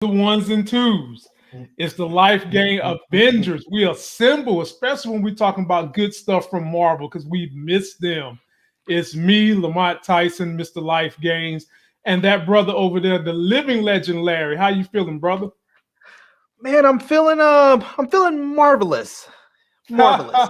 the ones and twos. It's the Life Game Avengers. We assemble, especially when we're talking about good stuff from Marvel, because we've missed them. It's me, Lamont Tyson, Mr. Life Games, and that brother over there, the living legend, Larry. How you feeling, brother? Man, I'm feeling marvelous. Marvelous.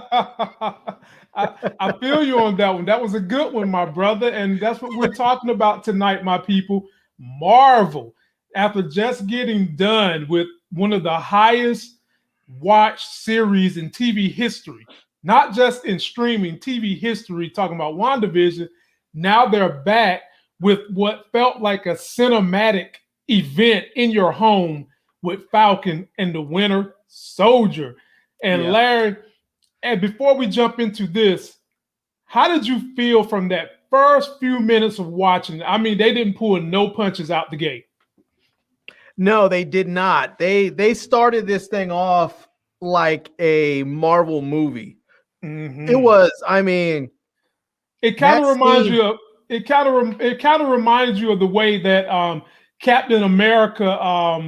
I feel you on that one. That was a good one, my brother. And that's what we're talking about tonight, my people. Marvel. After just getting done with one of the highest watched series in TV history, not just in streaming, TV history, talking about WandaVision, now they're back with what felt like a cinematic event in your home with Falcon and the Winter Soldier. And Larry, and before we jump into this, how did you feel from that first few minutes of watching? I mean, they didn't pull no punches out the gate. No, they did not. They started this thing off like a Marvel movie. Mm-hmm. It was, I mean, it kind of reminds you of it kind of reminds you of the way that Captain America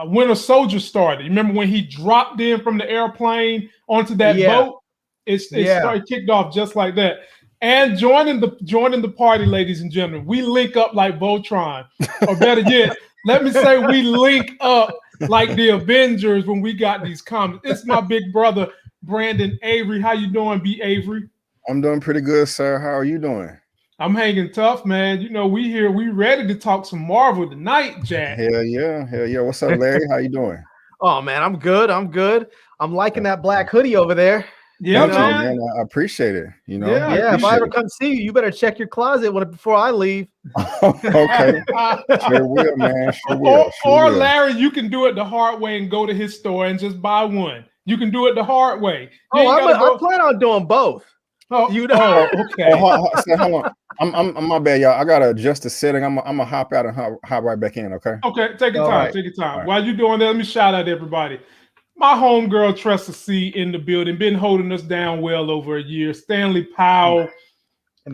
Winter Soldier started. You remember when he dropped in from the airplane onto that boat? It started kicked off just like that. And joining the party, ladies and gentlemen, we link up like Voltron, or better yet, let me say we link up like the Avengers when we got these comics. It's my big brother, Brandon Avery. How you doing, B. Avery? I'm doing pretty good, sir. How are you doing? I'm hanging tough, man. You know, we ready to talk some Marvel tonight, Jack. Hell yeah. What's up, Larry? How you doing? Oh man, I'm good. I'm liking that black hoodie over there. Yeah, man. I appreciate it. You know, yeah. If I ever come see you, you better check your closet before I leave. Okay, sure will, man. Sure will. Or Larry, you can do it the hard way and go to his store and just buy one. You can do it the hard way. I plan on doing both. Okay. Hold on. I'm my bad, y'all. I gotta adjust the setting. I'm gonna hop out and hop right back in. Okay. Okay. Take your time. Right. Take your time. Right. While you doing that, let me shout out everybody. My homegirl Tressa C in the building, been holding us down well over a year. Stanley Powell,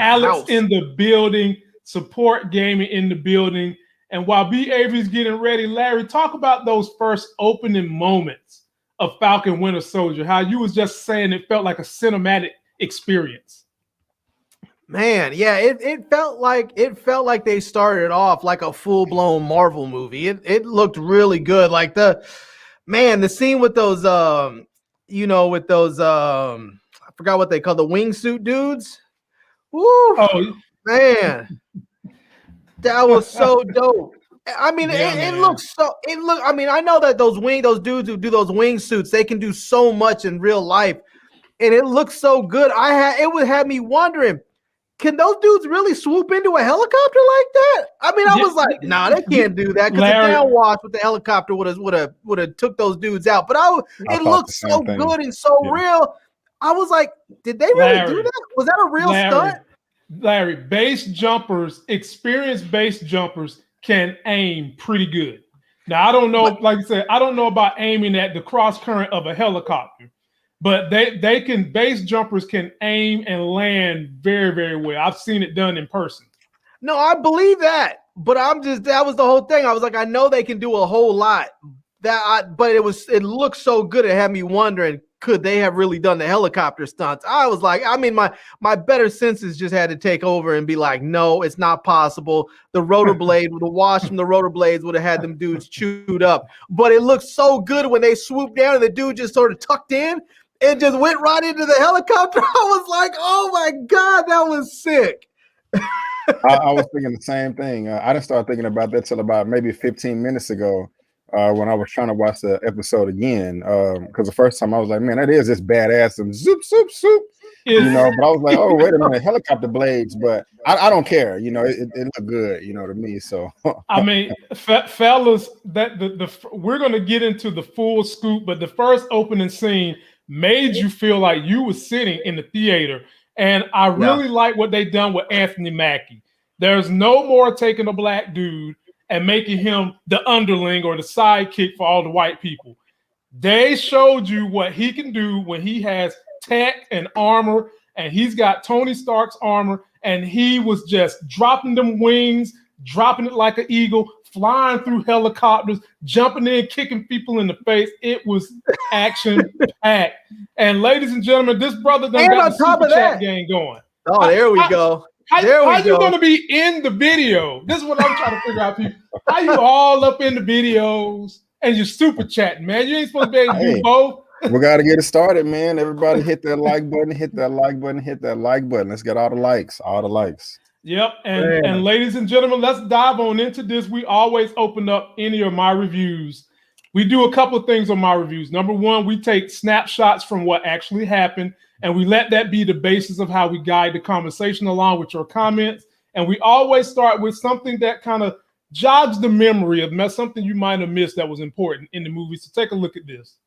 Alex in the building, Support Gaming in the building. And while B. Avery's getting ready, Larry, talk about those first opening moments of Falcon Winter Soldier. How you was just saying it felt like a cinematic experience. Man, yeah, it felt like they started off like a full-blown Marvel movie. It looked really good. Like the scene with those I forgot what they call the wingsuit dudes. Woo! Oh man, that was so dope. I mean, it looks. I mean, I know that those dudes who do those wingsuits, they can do so much in real life, and it looks so good. It would have me wondering, can those dudes really swoop into a helicopter like that? I mean, I was like, nah, they can't do that because the downwash with the helicopter would have took those dudes out. But it looked so good and so real. I was like, did they really do that? Was that a real stunt? Larry, experienced base jumpers can aim pretty good. Now, I don't know, like I said, I don't know about aiming at the cross current of a helicopter. But base jumpers can aim and land very, very well. I've seen it done in person. No, I believe that. But that was the whole thing. I was like, I know they can do a whole lot. But it looked so good. It had me wondering, could they have really done the helicopter stunts? I was like, I mean, my better senses just had to take over and be like, no, it's not possible. The rotor blade, the wash from the rotor blades would have had them dudes chewed up. But it looked so good when they swooped down and the dude just sort of tucked in. It just went right into the helicopter. I was like, oh my God, that was sick. I was thinking the same thing. I didn't start thinking about that till about maybe 15 minutes ago when I was trying to watch the episode again. Because the first time I was like, man, that is just badass and zoop, zoop, zoop. But I was like, oh, wait a minute, helicopter blades. But I don't care. It looked good, to me. So I mean, fellas, we're gonna get into the full scoop, but the first opening scene made you feel like you were sitting in the theater. And I really like what they done with Anthony Mackie. There's no more taking a black dude and making him the underling or the sidekick for all the white people. They showed you what he can do when he has tech and armor, and he's got Tony Stark's armor, and he was just dropping them wings, dropping it like an eagle, flying through helicopters, jumping in, kicking people in the face. It was action packed. And ladies and gentlemen, this brother done got the super chat game going. Oh, there we go. How you going to be in the video? This is what I'm trying to figure out, people. How you all up in the videos and you're super chatting, man? You ain't supposed to be able to do both. We got to get it started, man. Everybody hit that like button, hit that like button, hit that like button. Let's get all the likes, Yep. And ladies and gentlemen, let's dive on into this. We always open up any of my reviews. We do a couple of things on my reviews. Number one, we take snapshots from what actually happened, and we let that be the basis of how we guide the conversation along with your comments. And we always start with something that kind of jogs the memory of something you might have missed that was important in the movie. So take a look at this.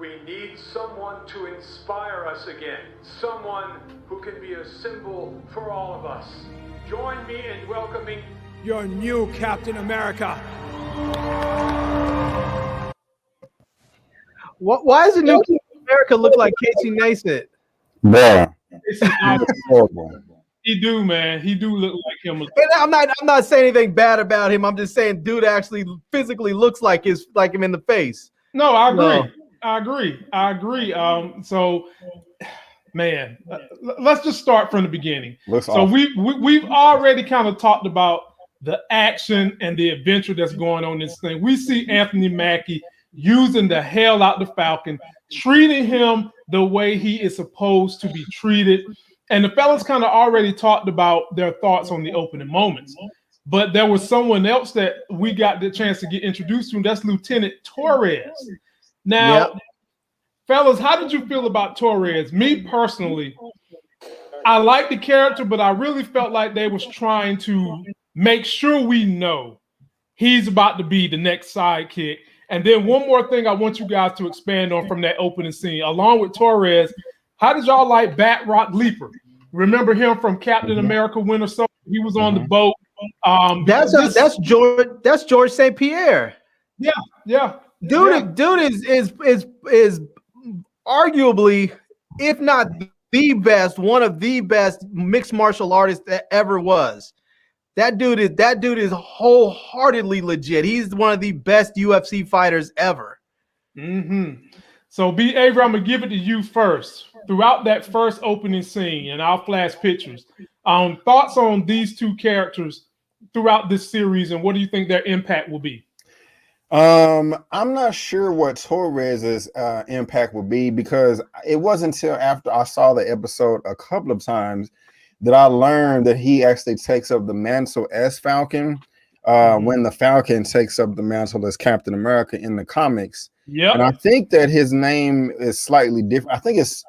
We need someone to inspire us again, someone who can be a symbol for all of us. Join me in welcoming your new Captain America. Why does the new Captain America look like Casey Neistat? Bruh. Horrible. He do, man. He do look like him. And I'm not saying anything bad about him. I'm just saying dude actually physically looks like him in the face. No, I agree. I agree. So, man, let's just start from the beginning. We've already kind of talked about the action and the adventure that's going on in this thing. We see Anthony Mackie using the hell out the Falcon, treating him the way he is supposed to be treated. And the fellas kind of already talked about their thoughts on the opening moments. But there was someone else that we got the chance to get introduced to, and that's Lieutenant Torres. Now, fellas, how did you feel about Torres? Me personally, I like the character, but I really felt like they was trying to make sure we know he's about to be the next sidekick. And then one more thing I want you guys to expand on from that opening scene. Along with Torres, how did y'all like Batroc Leaper? Remember him from Captain America Winter Soldier? He was on the boat. That's George St. Pierre. Yeah. Dude is arguably, if not the best, one of the best mixed martial artists that ever was. That dude is wholeheartedly legit. He's one of the best UFC fighters ever. So, B. Avery, I'm gonna give it to you first. Throughout that first opening scene, and I'll flash pictures. Thoughts on these two characters throughout this series, and what do you think their impact will be? I'm not sure what Torres's impact will be, because it wasn't until after I saw the episode a couple of times that I learned that he actually takes up the mantle as Falcon when the Falcon takes up the mantle as Captain America in the comics. Yeah, and I think that his name is slightly different. I think it's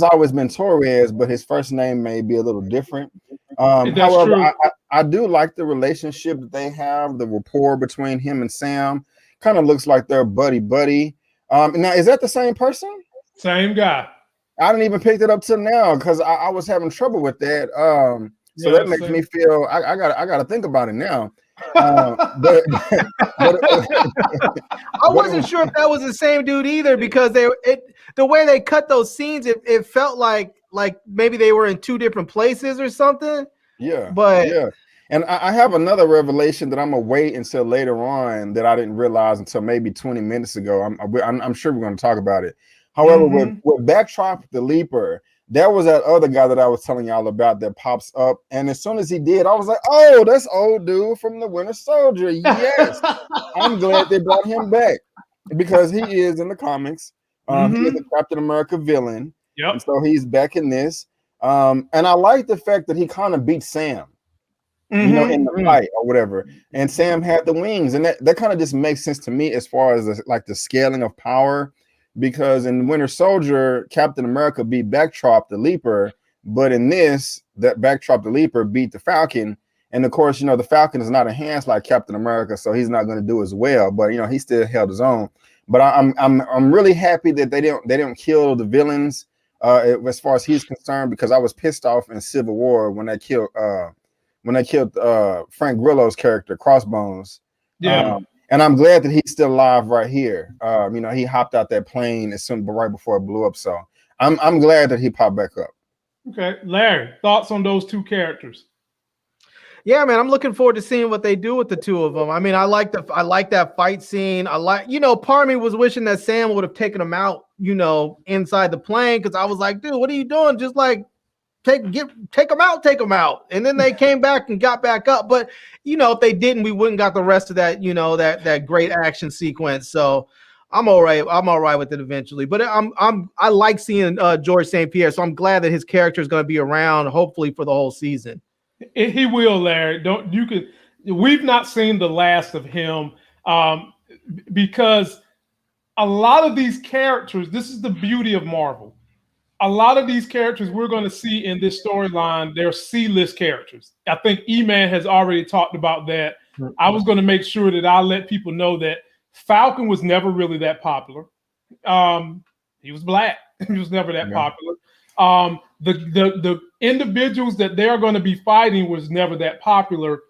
always been Torres, but his first name may be a little different. However, I do like the relationship that they have, the rapport between him and Sam. Kind of looks like they're buddy. Now, is that the same person? Same guy. I didn't even pick it up till now because I was having trouble with that. So that makes me feel I gotta think about it now. But I wasn't sure if that was the same dude either, because the way they cut those scenes, it felt like maybe they were in two different places or something. And I have another revelation that I'm gonna wait until later on that I didn't realize until maybe 20 minutes ago. I'm sure we're going to talk about it. However, with Batroc the Leaper, there was that other guy that I was telling y'all about that pops up, and as soon as he did, I was like, "Oh, that's old dude from the Winter Soldier." Yes, I'm glad they brought him back because he is in the comics. He is a Captain America villain. Yep. And so he's back in this. And I like the fact that he kind of beat Sam. You know, in the fight or whatever, and Sam had the wings, and that kind of just makes sense to me as far as the scaling of power, because in Winter Soldier, Captain America beat Batroc the Leaper, but in this, that Batroc the Leaper beat the Falcon, and of course, you know, the Falcon is not enhanced like Captain America, so he's not going to do as well, but you know, he still held his own. But I'm really happy that they don't kill the villains as far as he's concerned, because I was pissed off in Civil War when they killed Frank Grillo's character, Crossbones. And I'm glad that he's still alive right here. You know, he hopped out that plane right before it blew up. So I'm glad that he popped back up. Okay, Larry, thoughts on those two characters? Yeah, man, I'm looking forward to seeing what they do with the two of them. I mean, I like that fight scene. I like, part of me was wishing that Sam would have taken him out, inside the plane, because I was like, dude, what are you doing? Just like take them out. And then they came back and got back up. But if they didn't, we wouldn't got the rest of that, that great action sequence. So I'm all right. I'm all right with it eventually. But I like seeing George St. Pierre. So I'm glad that his character is going to be around, hopefully, for the whole season. He will, Larry. We've not seen the last of him because a lot of these characters, this is the beauty of Marvel. A lot of these characters we're going to see in this storyline, they're C-list characters. I think E-Man has already talked about that. I was going to make sure that I let people know that Falcon was never really that popular. He was black. He was never that popular. The individuals that they're going to be fighting was never that popular.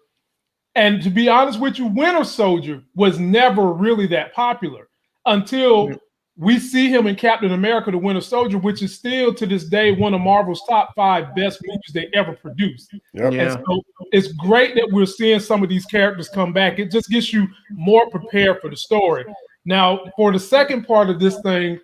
And to be honest with you, Winter Soldier was never really that popular until we see him in Captain America, the Winter Soldier, which is still to this day one of Marvel's top 5 best movies they ever produced. Yep. And so it's great that we're seeing some of these characters come back. It just gets you more prepared for the story. Now, for the second part of this thing,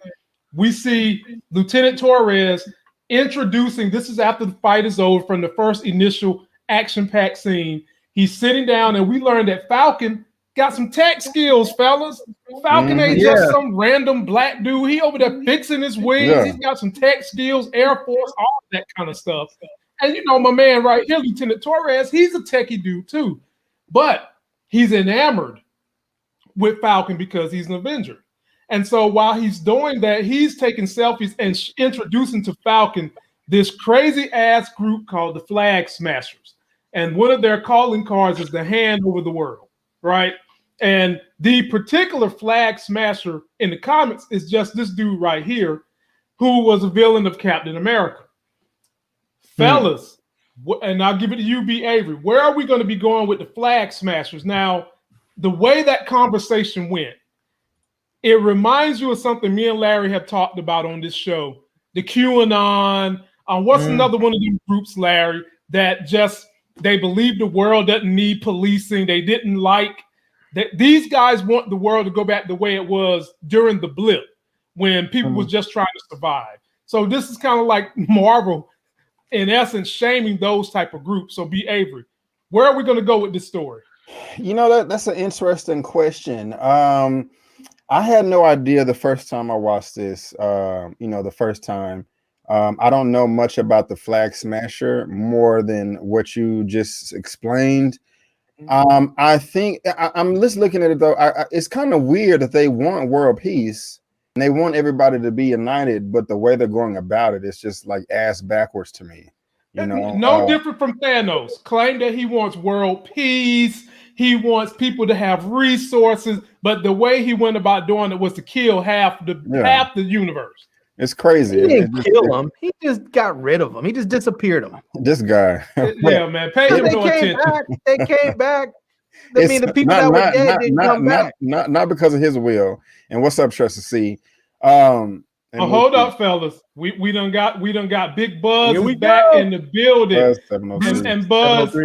we see Lieutenant Torres introducing, this is after the fight is over from the first initial action-packed scene. He's sitting down, and we learned that Falcon got some tech skills, fellas. Falcon ain't just some random black dude. He over there fixing his wings. Yeah. He's got some tech skills, Air Force, all that kind of stuff. And my man right here, Lieutenant Torres, he's a techie dude too. But he's enamored with Falcon because he's an Avenger. And so while he's doing that, he's taking selfies and introducing to Falcon this crazy ass group called the Flag Smashers. And one of their calling cards is the hand over the world, right? And the particular Flag Smasher in the comics is just this dude right here, who was a villain of Captain America. Fellas, and I'll give it to you, B. Avery. Where are we going to be going with the Flag Smashers? Now, the way that conversation went, it reminds you of something me and Larry have talked about on this show. The QAnon. What's another one of these groups, Larry, that just, they believe the world doesn't need policing. They didn't like that. These guys want the world to go back the way it was during the blip when people was just trying to survive. So this is kind of like Marvel, in essence, shaming those type of groups. So B. Avery, where are we going to go with this story? That's an interesting question. I had no idea the first time I watched this, the first time. I don't know much about the Flag Smasher more than what you just explained. I think I'm just looking at it though. It's kind of weird that they want world peace and they want everybody to be united, but the way they're going about it is just like ass backwards to me. No different from Thanos. Claim that he wants world peace. He wants people to have resources, but the way he went about doing it was to kill half the universe. It's crazy. He didn't kill him. He just got rid of him. He just disappeared him. This guy. Yeah, man. Pay him no attention. They came back. I mean, the people that were dead didn't come back. Not because of his will. And what's up, Trust to See? Hold up, fellas. We done got Big Buzz back in the building. And Buzz,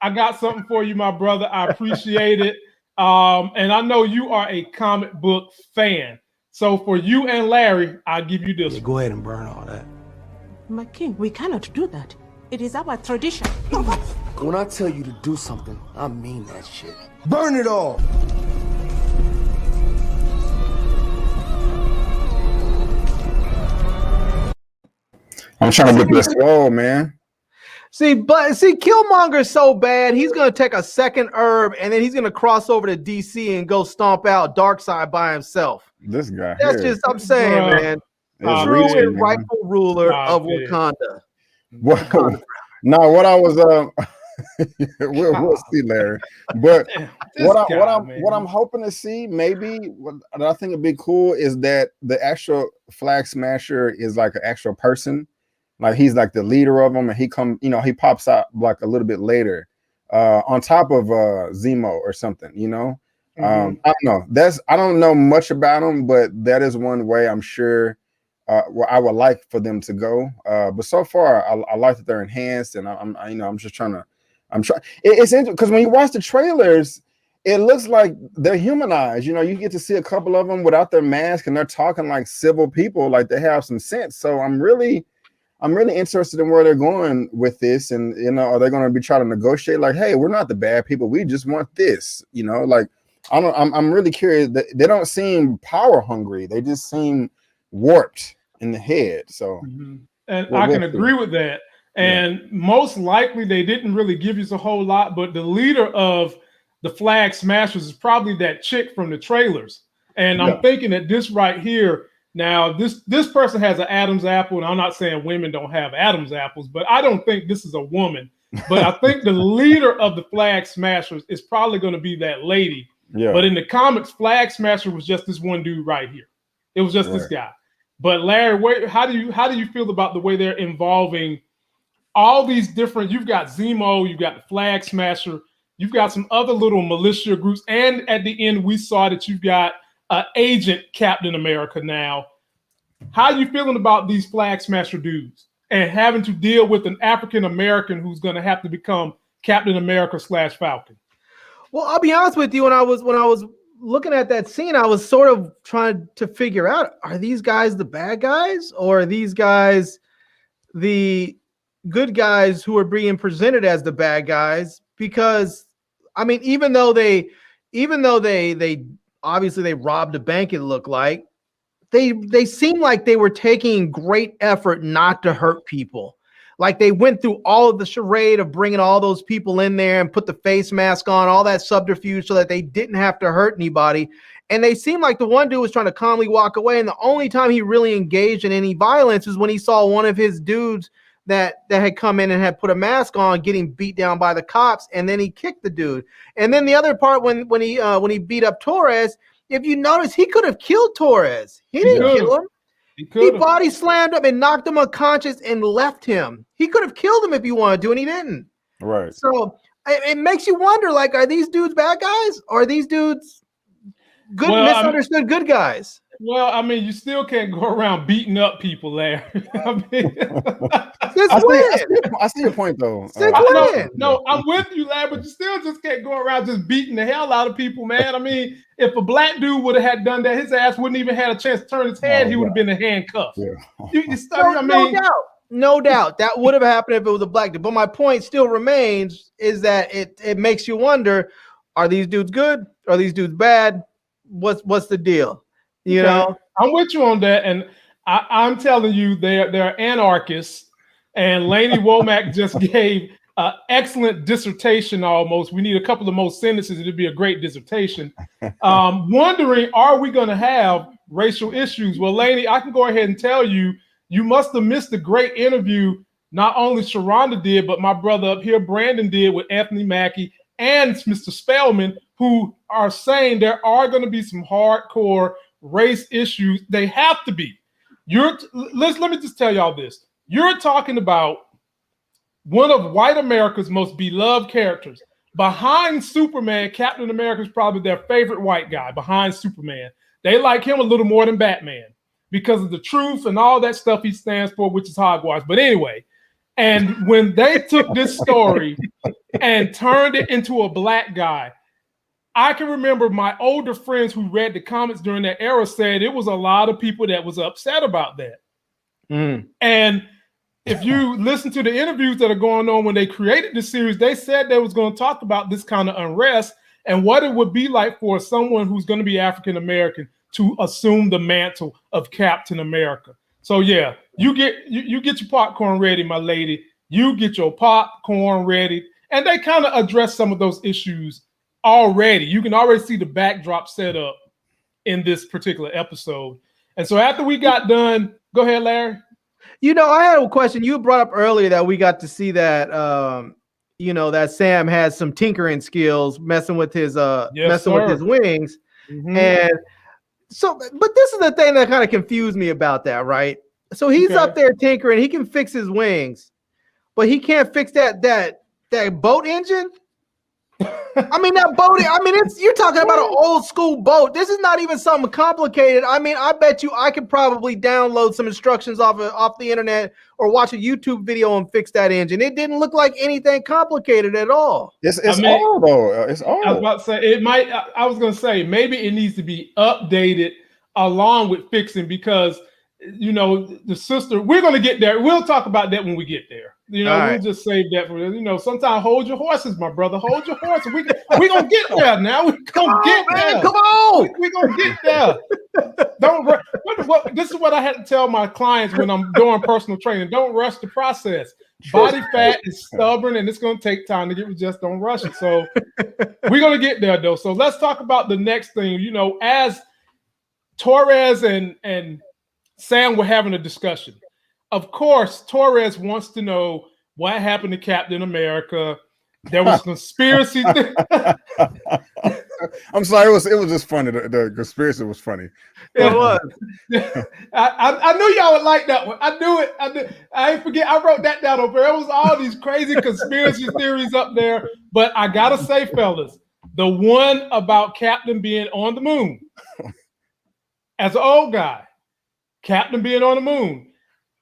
I got something for you, my brother. I appreciate it. And I know you are a comic book fan. So for you and Larry, I'll give you this. Go ahead and burn all that. My king, we cannot do that. It is our tradition. When I tell you to do something, I mean that shit. Burn it all! I'm trying to get this slow, man. See, Killmonger's so bad, he's going to take a second herb and then he's going to cross over to DC and go stomp out Darkseid by himself. This guy. That's just, I'm saying, man. True and rightful ruler of Wakanda. What I was, we'll see, Larry. But what I'm hoping to see, maybe what I think would be cool is that the actual Flag Smasher is like an actual person. Like he's like the leader of them, and he pops out like a little bit later, on top of Zemo or something, I don't know. I don't know much about him, but that is one way I'm sure where I would like for them to go. But so far, I like that they're enhanced, and I'm just trying to I'm trying. It's interesting because when you watch the trailers, it looks like they're humanized. You know, you get to see a couple of them without their mask, and they're talking like civil people, like they have some sense. So I'm really interested in where they're going with this, and you know, are they going to be trying to negotiate? Like, hey, we're not the bad people. We just want this. You know, like I'm really curious. They don't seem power hungry. They just seem warped in the head. So, and I can agree with that. And most likely they didn't really give you a whole lot, but the leader of the Flag Smashers is probably that chick from the trailers. And I'm thinking that this right here, now this person has an Adam's apple, and I'm not saying women don't have Adam's apples, but I don't think this is a woman. But I think the leader of the Flag Smashers is probably going to be that lady. Yeah. But in the comics, Flag Smasher was just this one dude right here. It was just this guy. But Larry, how do you feel about the way they're involving all these different? You've got Zemo, you've got the Flag Smasher, you've got some other little militia groups, and at the end we saw that you've got Agent Captain America now. How are you feeling about these Flag Smasher dudes and having to deal with an African American who's going to have to become Captain America / Falcon? Well, I'll be honest with you. When I was looking at that scene, I was sort of trying to figure out, are these guys the bad guys, or are these guys the good guys who are being presented as the bad guys? Because I mean, even though they obviously they robbed a bank, it looked like they seemed like they were taking great effort not to hurt people. Like they went through all of the charade of bringing all those people in there and put the face mask on, all that subterfuge so that they didn't have to hurt anybody. And they seemed like the one dude was trying to calmly walk away. And the only time he really engaged in any violence is when he saw one of his dudes that had come in and had put a mask on getting beat down by the cops. And then he kicked the dude. And then the other part when he beat up Torres, if you notice, he could have killed Torres. He didn't kill him. He body slammed him and knocked him unconscious and left him. He could have killed him if he wanted to, and he didn't. Right. So it makes you wonder, like, are these dudes bad guys? Or are these dudes good, misunderstood good guys? Well, I mean, you still can't go around beating up people, Larry. I mean, I see your point, though. No, I'm with you, Larry, but you still just can't go around just beating the hell out of people, man. I mean, if a black dude would have done that, his ass wouldn't even had a chance to turn his head. He would have been in handcuffs. Yeah. No doubt that would have happened if it was a black dude. But my point still remains is that it makes you wonder: are these dudes good? Are these dudes bad? What's the deal? You know, I'm with you on that, and I'm telling you, they're anarchists. And Lainey Womack just gave an excellent dissertation. Almost, we need a couple of more sentences. It'd be a great dissertation. Wondering, are we going to have racial issues? Well, Lainey, I can go ahead and tell you, you must have missed the great interview not only Sharonda did, but my brother up here, Brandon, did with Anthony Mackie and Mr. Spellman, who are saying there are going to be some hardcore race issues. They have to be. Let me just tell y'all this. You're talking about one of white America's most beloved characters. Behind Superman, Captain America is probably their favorite white guy behind Superman. They like him a little more than Batman because of the truth and all that stuff he stands for, which is hogwash. But anyway, and when they took this story and turned it into a black guy, I can remember my older friends who read the comics during that era said it was a lot of people that was upset about that. And if you listen to the interviews that are going on when they created the series, they said they was going to talk about this kind of unrest and what it would be like for someone who's going to be African American to assume the mantle of Captain America. So yeah, you get your popcorn ready, my lady. You get your popcorn ready, and they kind of address some of those issues already. You can already see the backdrop set up in this particular episode. And so after we got done, go ahead, Larry. You know, I had a question. You brought up earlier that we got to see that, that Sam has some tinkering skills, messing with his with his wings. And so, but this is the thing that kind of confused me about that, right? So he's up there tinkering. He can fix his wings, but he can't fix that boat engine. I mean, that boat, I mean, you're talking about an old school boat. This is not even something complicated. I mean, I bet you I could probably download some instructions off the internet or watch a YouTube video and fix that engine. It didn't look like anything complicated at all. It's old though. It's old. I was about to say it might. I was going to say maybe it needs to be updated along with fixing, because you know the sister. We're going to get there. We'll talk about that when we get there. You know, we'll just save that for, you know, sometimes hold your horses, my brother. Hold your horses. We're going to get there now. We're going to get there. Come on. We're going to get there. This is what I had to tell my clients when I'm doing personal training. Don't rush the process. Body fat is stubborn and it's going to take time to get. We just don't rush it. So we're going to get there, though. So let's talk about the next thing. You know, as Torres and Sam were having a discussion, of course, Torres wants to know what happened to Captain America. There was conspiracy. I'm sorry, it was just funny. The conspiracy was funny. It was. I knew y'all would like that one. I knew it. I ain't forget. I wrote that down over there. It was all these crazy conspiracy theories up there. But I gotta say, fellas, the one about Captain being on the moon, as an old guy, Captain being on the moon.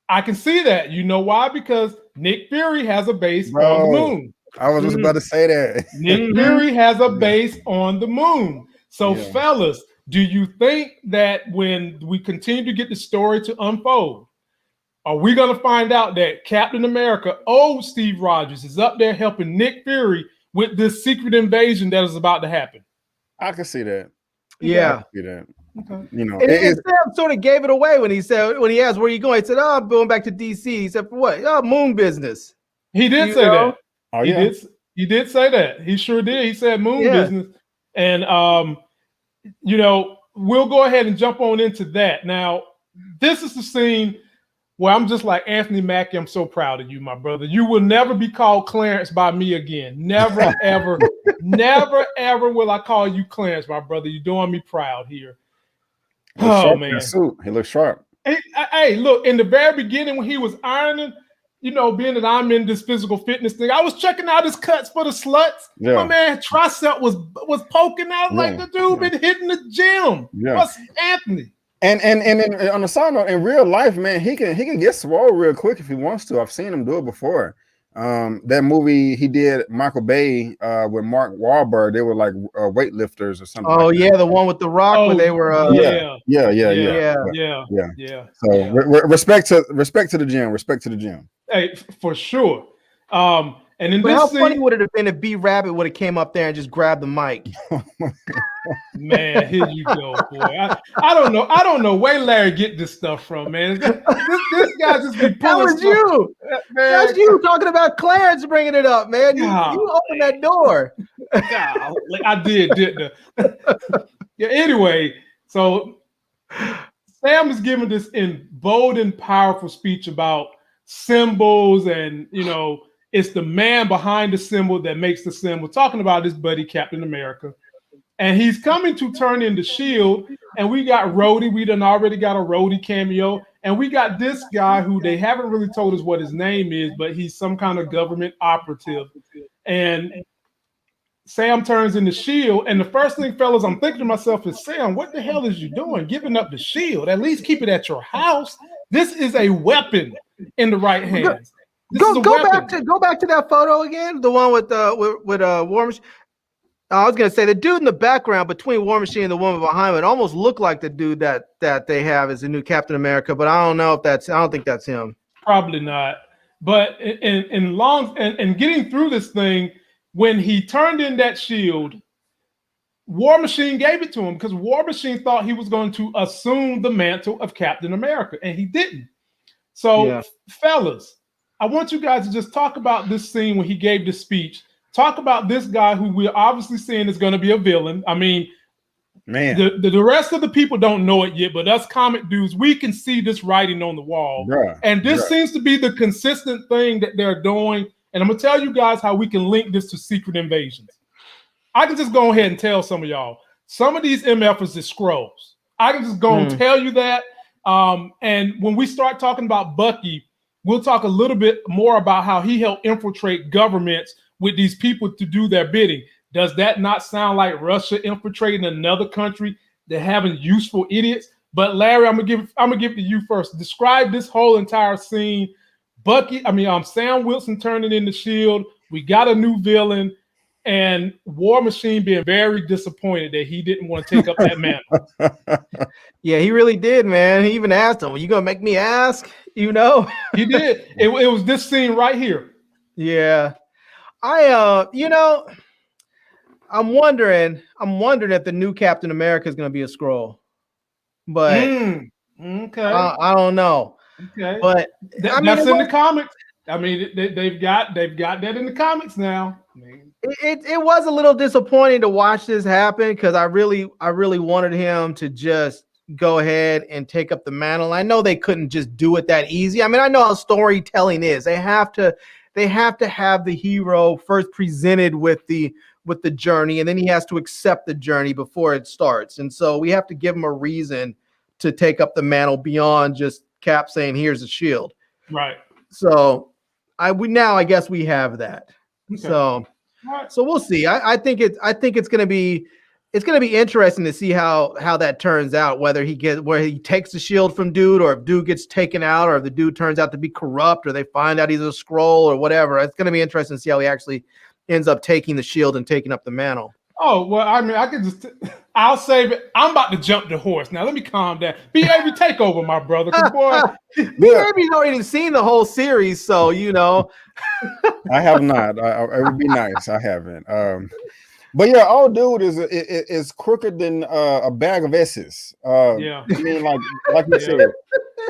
I can see that. You know why? Because Nick Fury has a base on the moon. I was just about to say that. Nick Fury has a base on the moon. So, fellas, do you think that when we continue to get the story to unfold, are we going to find out that Captain America, old Steve Rogers, is up there helping Nick Fury with this secret invasion that is about to happen? I can see that. Yeah. I can see that. Okay. You know, and Sam sort of gave it away when he asked where you going. He said, "Oh, I'm going back to DC." He said, "For what? Oh, moon business." He did say that. Oh, He did say that. He sure did. He said moon business. And you know, we'll go ahead and jump on into that. Now, this is the scene where I'm just like, Anthony Mackie, I'm so proud of you, my brother. You will never be called Clarence by me again. Never, ever, never, ever will I call you Clarence, my brother. You're doing me proud here. Oh, man. He looks sharp. Hey, look, in the very beginning when he was ironing, you know, being that I'm in this physical fitness thing, I was checking out his cuts for the sluts. Yeah. My man tricep was poking out like the dude been hitting the gym. Yeah. What's Anthony? And on the side note, in real life, man, he can get swole real quick if he wants to. I've seen him do it before. That movie he did, Michael Bay, with Mark Wahlberg, they were like weightlifters or something. Oh, like yeah, the one with the Rock where they were. Yeah. So respect to the gym. Respect to the gym. Hey, for sure. And then how funny would it have been if B Rabbit would have came up there and just grabbed the mic? Man, here you go, boy. I don't know where Larry get this stuff from, man. This guy just be pulling. That was you. That's you talking about Clarence bringing it up, man. You opened that door. I did, didn't I? Yeah. Anyway, so Sam is giving this bold and powerful speech about symbols, and you know, it's the man behind the symbol that makes the symbol. Talking about his buddy Captain America. And he's coming to turn in the shield. And we got Rhodey. We done already got a Rhodey cameo. And we got this guy who they haven't really told us what his name is, but he's some kind of government operative. And Sam turns in the shield. And the first thing, fellas, I'm thinking to myself is, Sam, what the hell is you doing? Giving up the shield. At least keep it at your house. This is a weapon in the right hands. Go back to that photo again. The one with War Machine. I was gonna say the dude in the background between War Machine and the woman behind it almost looked like the dude that they have as the new Captain America, but I don't know if I don't think that's him. Probably not. But in getting through this thing, when he turned in that shield, War Machine gave it to him because War Machine thought he was going to assume the mantle of Captain America, and he didn't. So, fellas, I want you guys to just talk about this scene when he gave the speech. Talk about this guy who we're obviously seeing is going to be a villain. I mean, man, the rest of the people don't know it yet, but us comic dudes, we can see this writing on the wall. And this seems to be the consistent thing that they're doing. And I'm going to tell you guys how we can link this to Secret Invasions. I can just go ahead and tell some of y'all, some of these MFers is scrolls. I can just go and tell you that. And when we start talking about Bucky, we'll talk a little bit more about how he helped infiltrate governments with these people to do their bidding. Does that not sound like Russia infiltrating another country? They're having useful idiots. But Larry, I'm gonna give it to you first. Describe this whole entire scene. Sam Wilson turning in the Shield. We got a new villain, and War Machine being very disappointed that he didn't want to take up that mantle. Yeah, he really did, man. He even asked him, "Are you gonna make me ask?" You know, he did. It was this scene right here. Yeah, I'm wondering if the new Captain America is gonna be a Skrull. But okay, I don't know. Okay, but that's in the comics. I mean, they've got that in the comics now. It was a little disappointing to watch this happen because I really wanted him to just go ahead and take up the mantle. I know they couldn't just do it that easy. I mean, I know how storytelling is. They have to have the hero first presented with the journey, and then he has to accept the journey before it starts. And so we have to give him a reason to take up the mantle beyond just Cap saying, "Here's a shield." Right. So I guess we have that. Okay. So we'll see. I think it's gonna be interesting to see how that turns out, where he takes the shield from dude, or if dude gets taken out, or if the dude turns out to be corrupt, or they find out he's a Skrull or whatever. It's gonna be interesting to see how he actually ends up taking the shield and taking up the mantle. Oh, well, I mean, I'll save it. I'm about to jump the horse. Now, let me calm down. B.A.B. take over, my brother. Boy, B.A.B's already seen the whole series, so, I have not. It would be nice. I haven't. But yeah, old dude is crooked than a bag of S's. Yeah. I mean, like you said.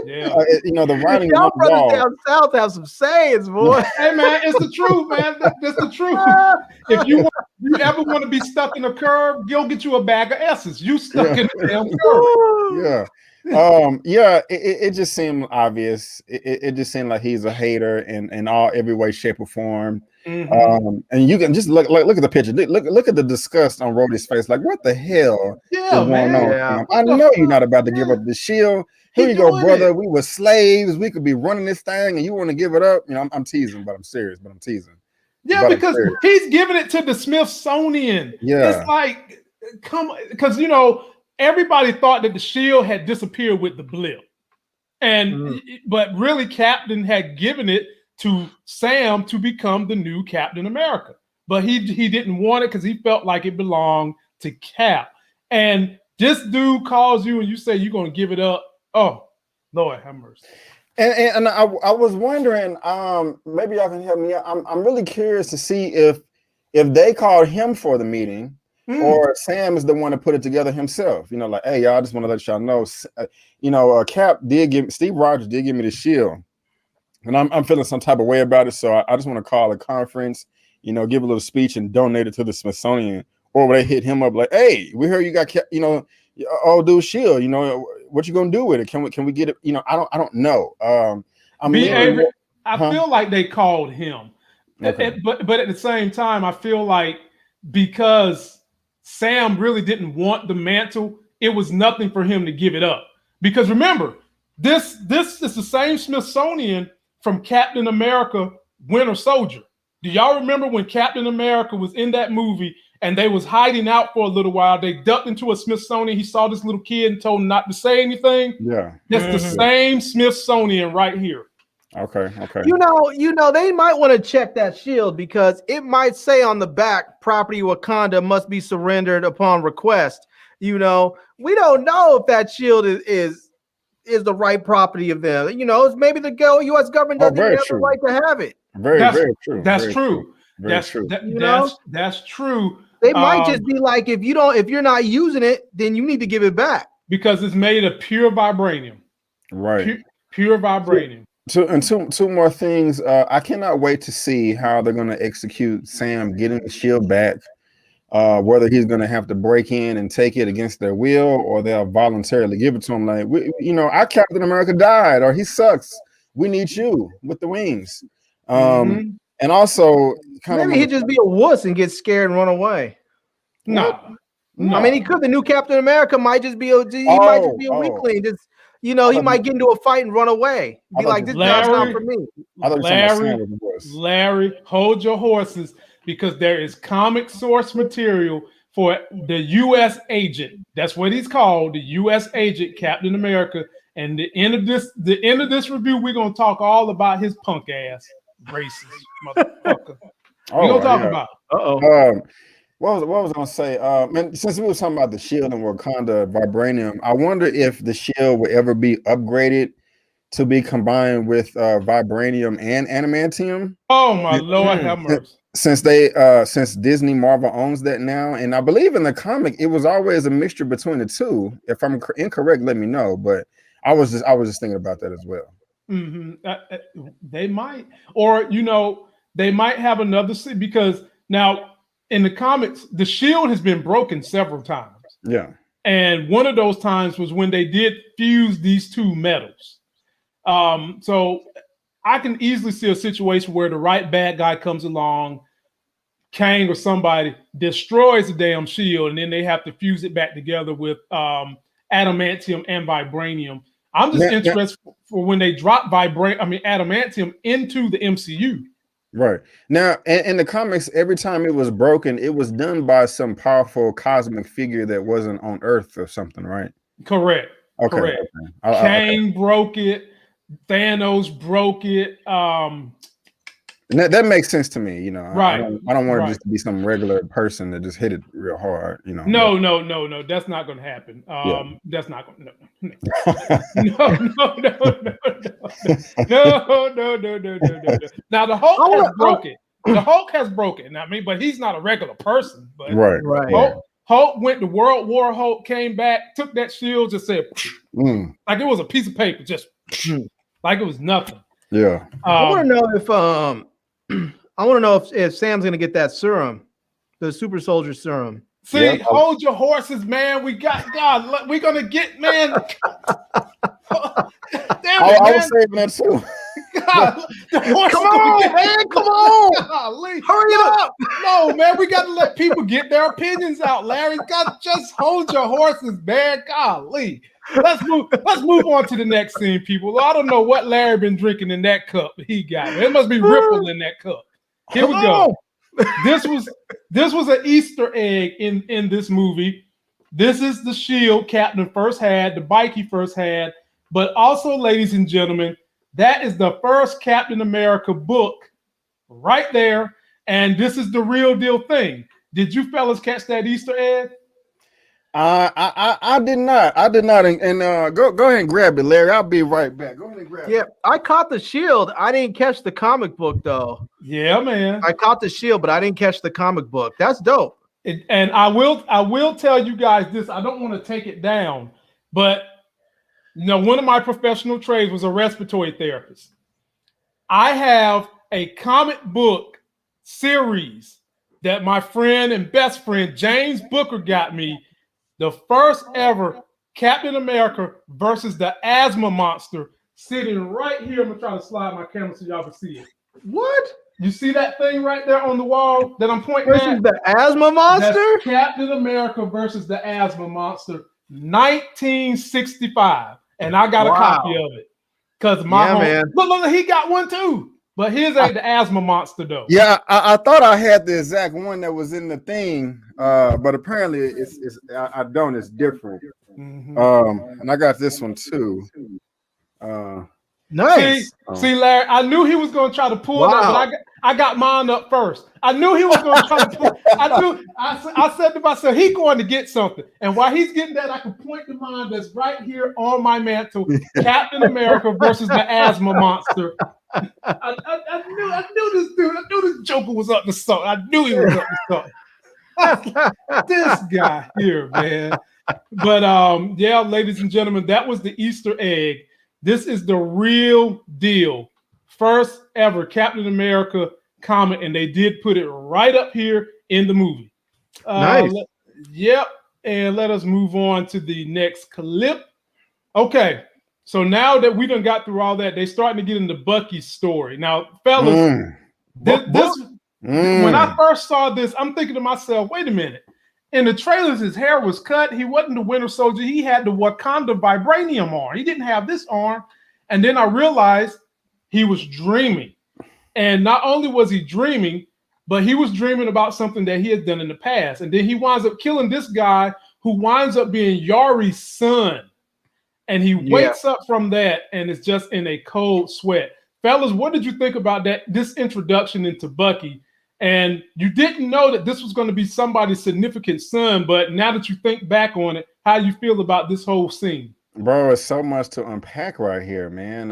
Yeah. The writing y'all on the wall. down south have some sayings, boy. Hey, man, it's the truth, man. That's the truth. If you ever want to be stuck in a curve, go get you a bag of S's. You stuck in the damn curve. Yeah. It just seemed obvious. It just seemed like he's a hater in every way, shape, or form. Mm-hmm. And you can just look at the picture. Look at the disgust on Rhodey's face. Like, what the hell is going on? Yeah. I know you're not about to give up the shield. Here you go, brother. We were slaves. We could be running this thing, and you want to give it up? I'm teasing, but I'm serious. But I'm teasing. Yeah, because he's giving it to the Smithsonian. Yeah, it's like, because everybody thought that the shield had disappeared with the blip, but really, Captain had given it to Sam to become the new Captain America. But he didn't want it because he felt like it belonged to Cap. And this dude calls you and you say you're going to give it up. Oh, Lord have mercy. And I was wondering, maybe y'all can help me out. I'm really curious to see if they called him for the meeting or Sam is the one to put it together himself. Like, hey, y'all, I just want to let y'all know, Cap Steve Rogers did give me the shield. And I'm feeling some type of way about it. So I just want to call a conference, give a little speech and donate it to the Smithsonian. Or would they hit him up like, hey, we heard you got, old dude shield, what you gonna do with it? Can we get it? I don't know. I feel like they called him. Okay. But at the same time, I feel like because Sam really didn't want the mantle, it was nothing for him to give it up. Because remember, this is the same Smithsonian from Captain America, Winter Soldier. Do y'all remember when Captain America was in that movie and they was hiding out for a little while? They ducked into a Smithsonian. He saw this little kid and told him not to say anything. Yeah. That's the same Smithsonian right here. Okay. They might want to check that shield because it might say on the back, property Wakanda must be surrendered upon request. We don't know if that shield is the right property of them. It's maybe the U.S. government doesn't even have the right to have it. Very true. That's true. That's true. That's true. They might just be like, if you're not using it, then you need to give it back because it's made of pure vibranium. Right. Pure vibranium. Two more things. I cannot wait to see how they're going to execute Sam getting the shield back. Whether he's going to have to break in and take it against their will, or they'll voluntarily give it to him. Like, our Captain America died, or he sucks. We need you with the wings. And also, maybe he'd just be a wuss and get scared and run away. No. I mean, he could. The new Captain America might just be a weakling. Just he might get into a fight and run away. Be like, this job's not for me. Larry, hold your horses. because there is comic source material for the U.S. agent. That's what he's called, the U.S. agent, Captain America. And the end of this review, we're gonna talk all about his punk ass, racist motherfucker. We're gonna talk about it. What was I gonna say? Man, since we were talking about the shield and Wakanda vibranium, I wonder if the shield will ever be upgraded to be combined with vibranium and adamantium. Oh my Lord, have mercy. Since Disney Marvel owns that now, and I believe in the comic it was always a mixture between the two. If I'm incorrect, let me know. But I was just thinking about that as well. They might, or they might have another because now in the comics the shield has been broken several times. Yeah, and one of those times was when they did fuse these two metals. So I can easily see a situation where the right bad guy comes along, Kang or somebody destroys the damn shield, and then they have to fuse it back together with adamantium and vibranium. I'm just interested for when they drop adamantium into the MCU. Right. Now, in the comics, every time it was broken, it was done by some powerful cosmic figure that wasn't on Earth or something, right? Correct. Okay. Correct. Okay. Kang broke it. Thanos broke it. That makes sense to me, Right. I don't want it just to be some regular person that just hit it real hard, No, that's not going to happen. That's not going to. No. Now the Hulk has broken. The Hulk has broken. I mean, but he's not a regular person. But right. Hulk went to World War. Hulk came back, took that shield, just said, like it was a piece of paper, just like it was nothing. Yeah. I want to know if if Sam's gonna get that serum, the super soldier serum. See, hold your horses, man. We got God. We're gonna get, man. I was saving that too. God, come on, man. Come on. Hurry up. No, man. We got to let people get their opinions out, Larry. God, just hold your horses, man. Golly. Let's move on to the next scene, people. I don't know what Larry been drinking in that cup he got. It must be Ripple in that cup. Here we go. This was an Easter egg in this movie. This is the shield Captain first had, the Bucky first had, but also, ladies and gentlemen, that is the first Captain America book right there, and this is the real deal thing. Did you fellas catch that Easter egg? I did not. And go ahead and grab it, Larry. I'll be right back. Go ahead and grab it. Yeah, I caught the shield. I didn't catch the comic book though. Yeah, man. I caught the shield, but I didn't catch the comic book. That's dope. And I will tell you guys this. I don't want to take it down, but one of my professional trades was a respiratory therapist. I have a comic book series that my friend and best friend James Booker got me. The first ever Captain America versus the asthma monster, sitting right here. I'm gonna try to slide my camera so y'all can see it. What? You see that thing right there on the wall that I'm pointing at? The asthma monster? That's Captain America versus the asthma monster, 1965. And I got a copy of it. Because man. Look, he got one too. But his ain't the asthma monster though. Yeah, I thought I had the exact one that was in the thing, but apparently I don't. It's different. And I got this one too. Nice. See, Larry, I knew he was going to try to pull that, but I got mine up first. I knew he was going to try to pull. I said to myself, he's going to get something. And while he's getting that, I can point to mine that's right here on my mantle. Captain America versus the asthma monster. I knew this dude. I knew this Joker was up to something. I knew he was up to something. This guy here, man. But yeah, ladies and gentlemen, that was the Easter egg. This is the real deal. First ever Captain America comic, and they did put it right up here in the movie. Nice. Yep. And let us move on to the next clip. Okay. So now that we done got through all that, they starting to get into Bucky's story. Now, fellas, when I first saw this, I'm thinking to myself, wait a minute. In the trailers, his hair was cut. He wasn't the Winter Soldier. He had the Wakanda vibranium on. He didn't have this on. And then I realized he was dreaming. And not only was he dreaming, but he was dreaming about something that he had done in the past. And then he winds up killing this guy who winds up being Yari's son. And he wakes up from that and is just in a cold sweat. Fellas, what did you think about this introduction into Bucky? And you didn't know that this was going to be somebody's significant son, but now that you think back on it, how you feel about this whole scene? Bro, it's so much to unpack right here, man.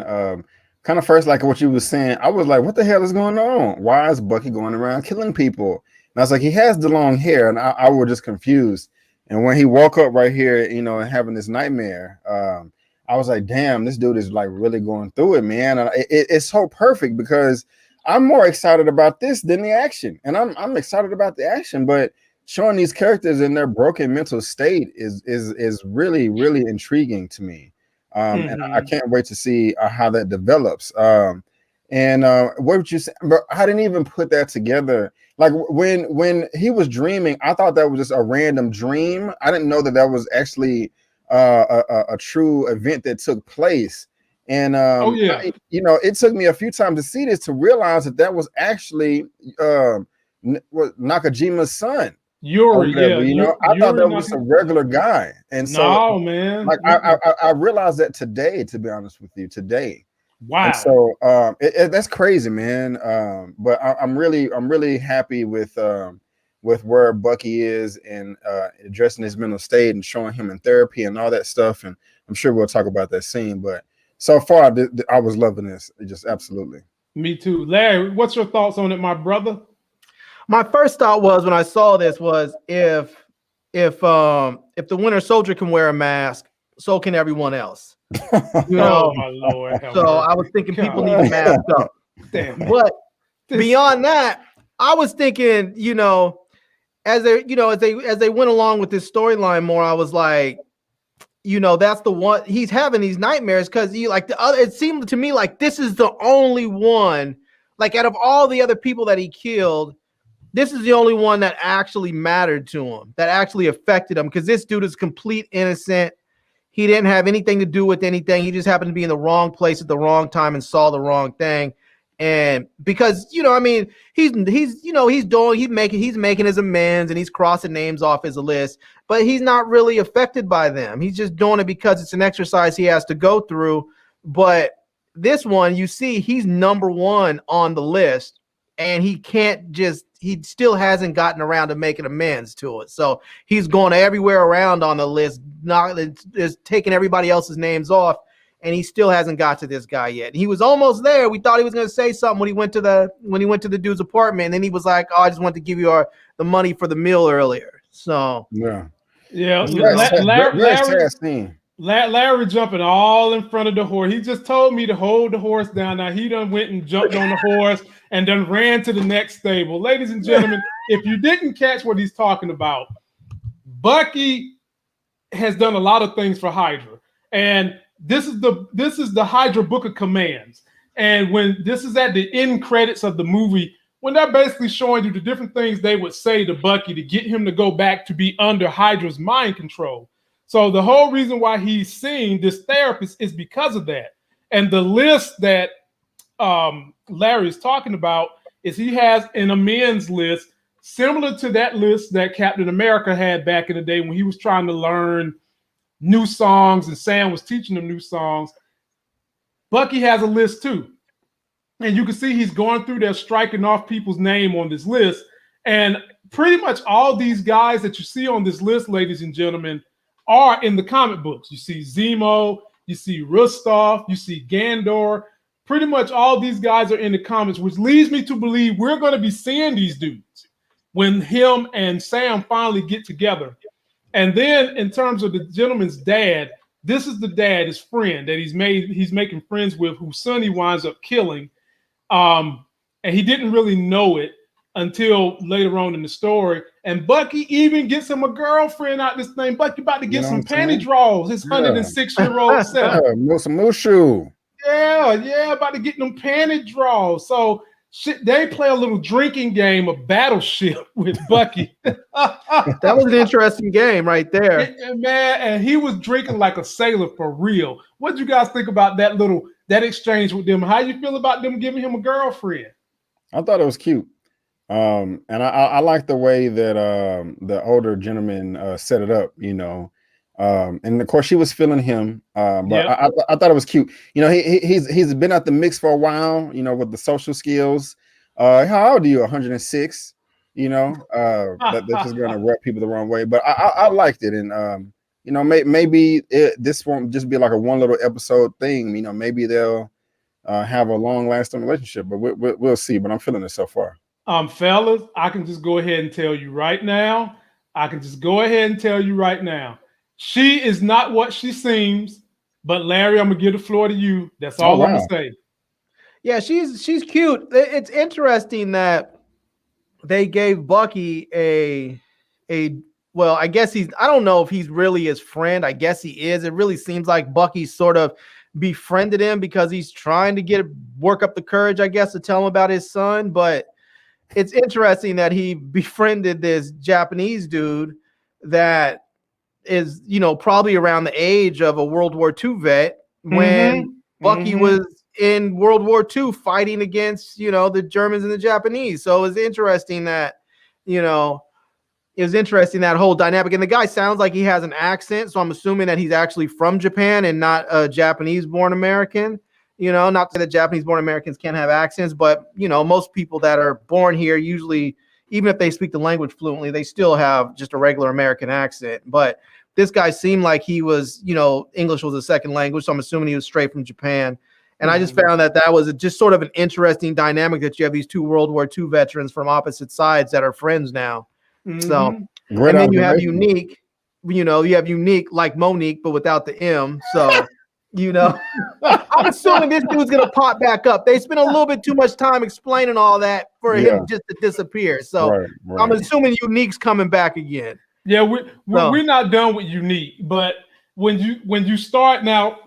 Kind of first, like what you were saying, I was like, what the hell is going on? Why is Bucky going around killing people? And I was like, he has the long hair, and I was just confused. And when he woke up right here, you know, and having this nightmare, I was like, damn, this dude is like really going through it, man. And it's so perfect because I'm more excited about this than the action. And I'm excited about the action, but showing these characters in their broken mental state is really, really intriguing to me. And I can't wait to see how that develops. What would you say? But I didn't even put that together. Like when he was dreaming, I thought that was just a random dream. I didn't know that was actually a true event that took place. And it took me a few times to see this to realize that was actually Nakajima's son. Yuri, I thought that was a regular guy, and so man, like I realized that today, to be honest with you, today. Wow. And so that's crazy, man. But I'm really happy with where Bucky is and addressing his mental state and showing him in therapy and all that stuff. And I'm sure we'll talk about that scene. But so far, I was loving this. Just absolutely. Me too. Larry, what's your thoughts on it, my brother? My first thought was when I saw this was if the Winter Soldier can wear a mask, so can everyone else. You know? Oh my Lord! So I was thinking people need to mask up. Damn. But beyond that, I was thinking, you know, as they went along with this storyline more, I was like, you know, that's the one he's having these nightmares because it seemed to me like this is the only one, like out of all the other people that he killed, this is the only one that actually mattered to him, that actually affected him, because this dude is complete innocent. He didn't have anything to do with anything. He just happened to be in the wrong place at the wrong time and saw the wrong thing. And because, you know, I mean, he's making his amends and he's crossing names off his list, but he's not really affected by them. He's just doing it because it's an exercise he has to go through. But this one, you see, he's number one on the list, and he still hasn't gotten around to making amends to it. So he's going everywhere around on the list, just taking everybody else's names off, and he still hasn't got to this guy yet. He was almost there. We thought he was going to say something when he went to the dude's apartment, and then he was like, "Oh, I just wanted to give you the money for the meal earlier." So yeah. Larry jumping all in front of the horse. He just told me to hold the horse down. Now he done went and jumped on the horse and then ran to the next stable. Ladies and gentlemen, if you didn't catch what he's talking about, Bucky has done a lot of things for Hydra, and this is the Hydra Book of Commands. And when this is at the end credits of the movie, when they're basically showing you the different things they would say to Bucky to get him to go back to be under Hydra's mind control. So the whole reason why he's seeing this therapist is because of that. And the list that Larry is talking about is he has an amends list similar to that list that Captain America had back in the day when he was trying to learn new songs and Sam was teaching him new songs. Bucky has a list too. And you can see he's going through there striking off people's name on this list. And pretty much all these guys that you see on this list, ladies and gentlemen, are in the comic books. You see Zemo, you see Rustov, you see Gandor. Pretty much all these guys are in the comics, which leads me to believe we're going to be seeing these dudes when him and Sam finally get together. And then in terms of the gentleman's dad, this is the dad, his friend that he's making friends with, whose son he winds up killing. And he didn't really know it until later on in the story. And Bucky even gets him a girlfriend out this thing. Bucky about to get some panty draws, his 106-year-old self. Some Mushu. Yeah, about to get them panty draws. So they play a little drinking game of Battleship with Bucky. That was an interesting game right there. And he was drinking like a sailor for real. What did you guys think about that exchange with them? How you feel about them giving him a girlfriend? I thought it was cute. And I like the way that the older gentleman set it up, and of course she was feeling him, but I thought it was cute. He's been at the mix for a while, with the social skills. How old are you? 106. That's just gonna rub people the wrong way, but I liked it, and maybe this won't just be like a one little episode thing. Maybe they'll have a long lasting relationship, but we'll see. But I'm feeling it so far. Fellas, I can just go ahead and tell you right now. She is not what she seems. But Larry, I'm gonna give the floor to you. That's all I'm gonna say. Yeah, she's cute. It's interesting that they gave Bucky a well, I guess I don't know if he's really his friend. I guess he is. It really seems like Bucky sort of befriended him because he's trying to work up the courage, I guess, to tell him about his son. But it's interesting that he befriended this Japanese dude that is, probably around the age of a World War II vet when Bucky was in World War II fighting against, the Germans and the Japanese. So it's interesting that, that whole dynamic. And the guy sounds like he has an accent. So I'm assuming that he's actually from Japan and not a Japanese-born American. Not that Japanese-born Americans can't have accents, but, most people that are born here usually, even if they speak the language fluently, they still have just a regular American accent. But this guy seemed like he was, English was a second language, so I'm assuming he was straight from Japan. And I just found that was just sort of an interesting dynamic that you have these two World War II veterans from opposite sides that are friends now. So, and then you have Unique, you have Unique like Monique, but without the M. So, I'm assuming this dude's going to pop back up. They spent a little bit too much time explaining all that for him just to disappear. So right. I'm assuming Unique's coming back again. Yeah, we're not done with Unique, but when you start now,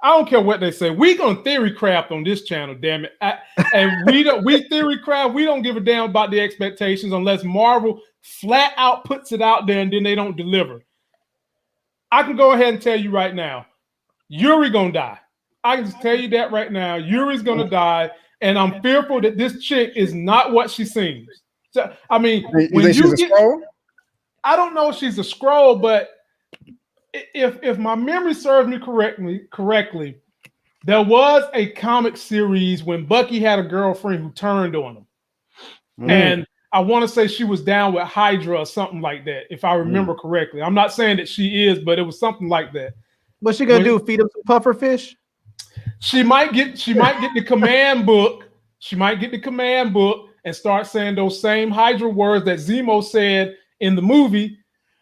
I don't care what they say. We gonna theory craft on this channel, damn it. We theory craft. We don't give a damn about the expectations unless Marvel flat out puts it out there and then they don't deliver. I can go ahead and tell you right now, Yuri gonna die. I can just tell you that right now. Yuri's gonna die, and I'm fearful that this chick is not what she seems. So, I mean, when you get, I don't know if she's a scroll, but if my memory serves me correctly, there was a comic series when Bucky had a girlfriend who turned on him, and I want to say she was down with Hydra or something like that, if I remember correctly. I'm not saying that she is, but it was something like that. What's she gonna do? Feed him some puffer fish? She might get the command book. She might get the command book and start saying those same Hydra words that Zemo said in the movie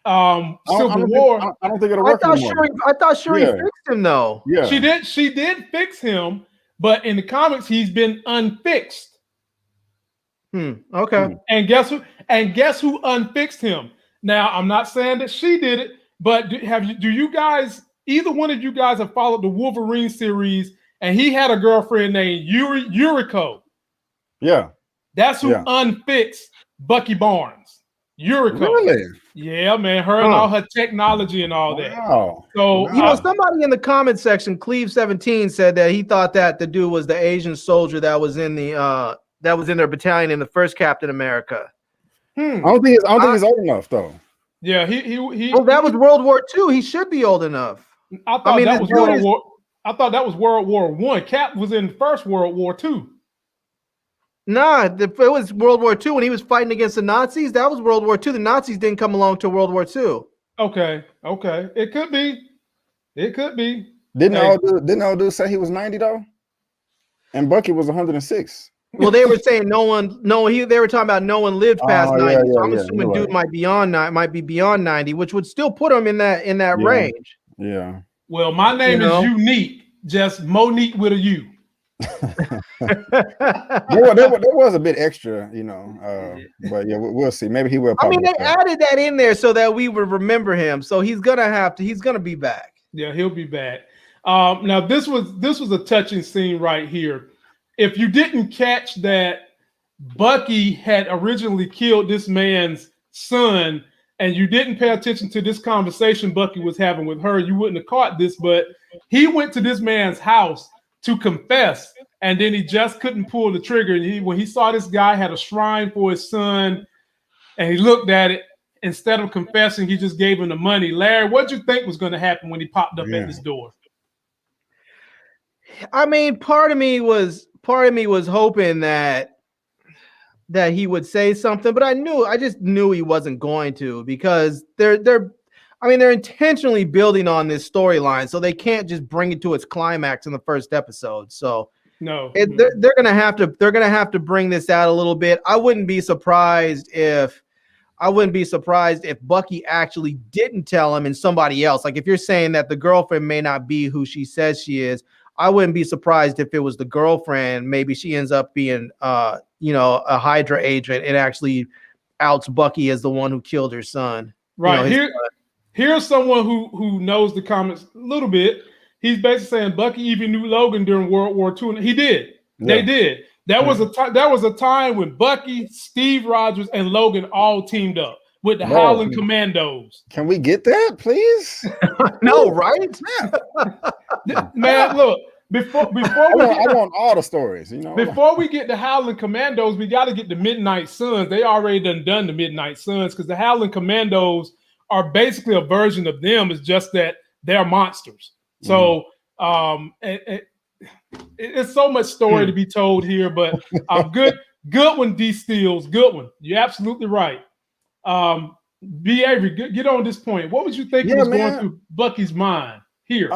Civil War. I don't think it'll work anymore. I thought Shuri fixed him though. Yeah, she did fix him, but in the comics he's been unfixed. Okay. And guess who unfixed him? Now I'm not saying that she did it, but do you guys? Either one of you guys have followed the Wolverine series, and he had a girlfriend named Yuriko. Yeah. That's who unfixed Bucky Barnes. Yuriko. Really? Yeah, man. Her and all her technology and all that. Wow. So somebody in the comment section, Cleve17, said that he thought that the dude was the Asian soldier that was in their battalion in the first Captain America. I don't think he's old enough though. Yeah, he. Oh, that was World War II. He should be old enough. I thought that was World War I. Cap was in the first World War II. Nah, it was World War II when he was fighting against the Nazis. That was World War II. The Nazis didn't come along till World War II. Okay. It could be. Didn't all dude say he was 90 though? And Bucky was 106. Well, they were saying they were talking about no one lived past 90. So I'm assuming dude might be beyond 90, which would still put him in that range. Yeah. Well, my name is Unique, just Monique with a U. there was a bit extra, but yeah, we'll see. Maybe he will. I mean, they added that in there so that we would remember him. So he's gonna be back. Yeah, he'll be back. Now this was a touching scene right here. If you didn't catch that Bucky had originally killed this man's son, and you didn't pay attention to this conversation Bucky was having with her, you wouldn't have caught this, but he went to this man's house to confess and then he just couldn't pull the trigger. And when he saw this guy had a shrine for his son, and he looked at it, instead of confessing, he just gave him the money. Larry, what did you think was going to happen when he popped up at this door? I mean, part of me was hoping that he would say something, but I just knew he wasn't going to, because they're intentionally building on this storyline, so they can't just bring it to its climax in the first episode. So no, they're gonna have to bring this out a little bit. I wouldn't be surprised if Bucky actually didn't tell him and somebody else. Like, if you're saying that the girlfriend may not be who she says she is, I wouldn't be surprised if it was the girlfriend. Maybe she ends up being, a Hydra agent and actually outs Bucky as the one who killed her son. Right. Here's someone who knows the comics a little bit. He's basically saying Bucky even knew Logan during World War II. And he did. Yeah. They did. There was a time when Bucky, Steve Rogers, and Logan all teamed up with the Howling Commandos. Can we get that, please? No, right? Man, look. Before I want all the stories, Before we get the Howling Commandos, we got to get the Midnight Suns. They already done the Midnight Suns, because the Howling Commandos are basically a version of them. It's just that they're monsters. So it's so much story to be told here, but good one, D Steels, good one. You're absolutely right. B. Avery, get on this point. What was you thinking was going through Bucky's mind here?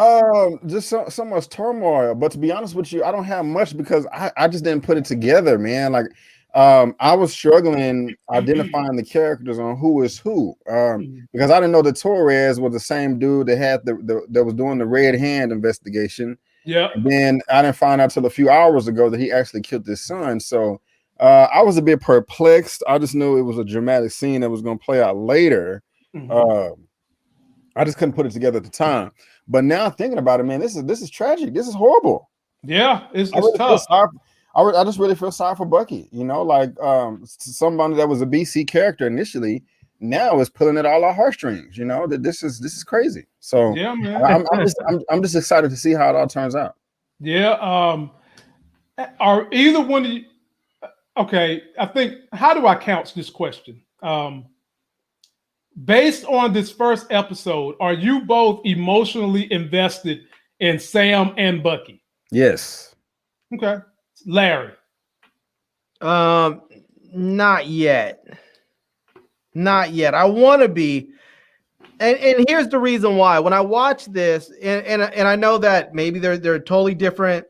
Just so much turmoil. But to be honest with you, I don't have much, because I just didn't put it together, man. Like, I was struggling identifying the characters on who is who, because I didn't know that Torres was the same dude that had that was doing the Red Hand investigation. Yeah. Then I didn't find out till a few hours ago that he actually killed his son. So I was a bit perplexed. I just knew it was a dramatic scene that was going to play out later. I just couldn't put it together at the time. But now thinking about it, man, this is tragic. This is horrible. Yeah, it's really tough. I just really feel sorry for Bucky. Like somebody that was a BC character initially, now is pulling at all our heartstrings. That this is crazy. So yeah, man. I'm just excited to see how it all turns out. Yeah. Are either one of you? Okay, I think, how do I couch this question? Based on this first episode, are you both emotionally invested in Sam and Bucky? Yes. Okay. Larry? Not yet. I want to be. And here's the reason why. When I watch this, and I know that maybe they're totally different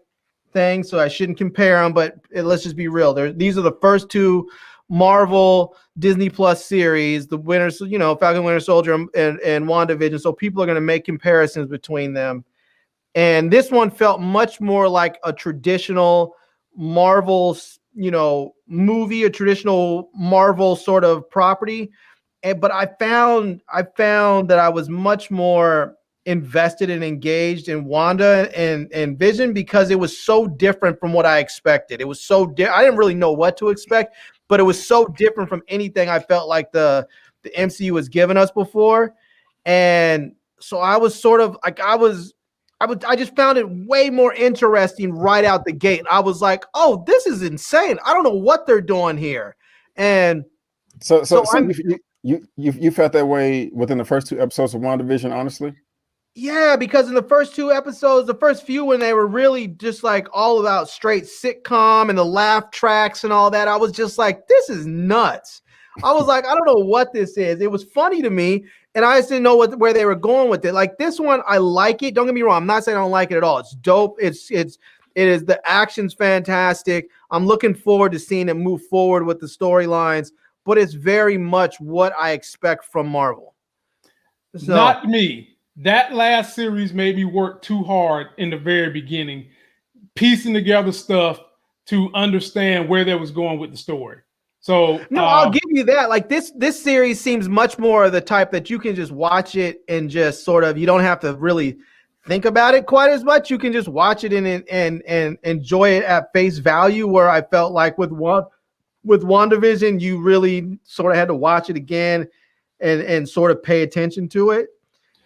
things, so I shouldn't compare them, but let's just be real. These are the first two Marvel Disney Plus series, the Falcon Winter Soldier and WandaVision. So people are going to make comparisons between them. And this one felt much more like a traditional Marvel, movie, a traditional Marvel sort of property. But I found that I was much more invested and engaged in Wanda and Vision, because it was so different from what I expected. It was so I didn't really know what to expect, but it was so different from anything I felt like the MCU was giving us before. And so I was sort of like, I just found it way more interesting right out the gate. I was like, oh, this is insane. I don't know what they're doing here. And so you felt that way within the first two episodes of WandaVision, honestly? Yeah, because in the first two episodes, the first few, when they were really just like all about straight sitcom and the laugh tracks and all that, I was just like, this is nuts. I was like, I don't know what this is. It was funny to me, and I just didn't know where they were going with it. Like, this one, I like it. Don't get me wrong. I'm not saying I don't like it at all. It's dope. It is the action's fantastic. I'm looking forward to seeing it move forward with the storylines, but it's very much what I expect from Marvel. So, not me. That last series made me work too hard in the very beginning, piecing together stuff to understand where they was going with the story. So no, I'll give you that. Like, this series seems much more the type that you can just watch it and just sort of, you don't have to really think about it quite as much. You can just watch it and enjoy it at face value, where I felt like with WandaVision, you really sort of had to watch it again and sort of pay attention to it.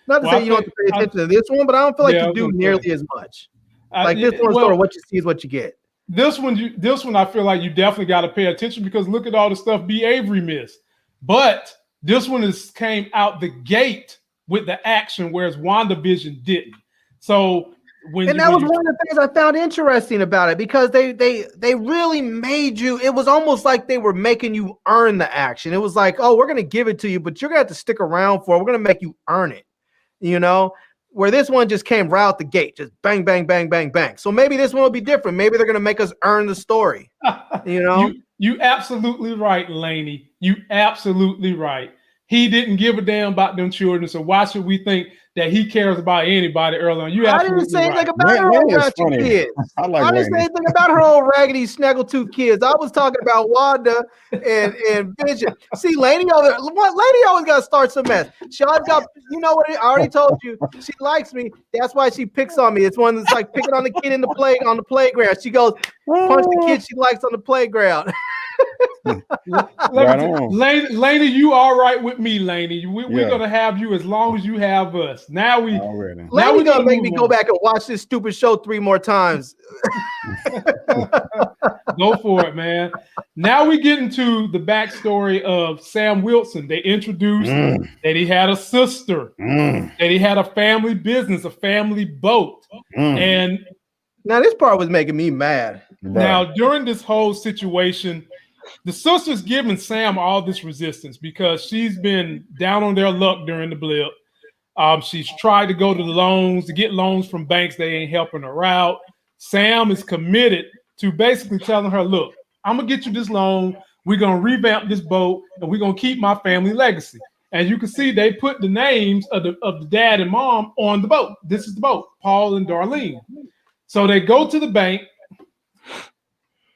Not to say you don't have to pay attention to this one, but I don't feel like you do nearly as much. Like, this one, sort of what you see is what you get. This one, I feel like you definitely got to pay attention because look at all the stuff B. Avery missed. But this one came out the gate with the action, whereas WandaVision didn't. So that was one of the things I found interesting about it because they really made you. It was almost like they were making you earn the action. It was like, oh, we're gonna give it to you, but you're gonna have to stick around for it. We're gonna make you earn it. You know. Where this one just came right out the gate, just bang, bang, bang, bang, bang. So maybe this one will be different. Maybe they're going to make us earn the story. You know, you absolutely right, Laney. You absolutely right. He didn't give a damn about them children, so why should we think that he cares about anybody early on? I didn't say anything about her old ratchet kids. I didn't say anything about her old raggedy snaggletooth kids. I was talking about Wanda and Vision. See, Laney always got to start some mess. She always got, you know what? I already told you. She likes me. That's why she picks on me. It's one that's like picking on the kid on the playground. She goes punch the kid she likes on the playground. Laney, you all right with me, Laney? We're gonna have you as long as you have us. Now we gonna make me go back and watch this stupid show 3 more times. Go for it, man. Now we get into the backstory of Sam Wilson. They introduced that he had a sister, that he had a family business, a family boat, and now this part was making me mad. Now during this whole situation, the sister's giving Sam all this resistance because she's been down on their luck during the blip. She's tried to go to the loans, to get loans from banks. They ain't helping her out. Sam is committed to basically telling her, look, I'm going to get you this loan. We're going to revamp this boat, and we're going to keep my family legacy. And you can see they put the names of the dad and mom on the boat. This is the boat, Paul and Darlene. So they go to the bank.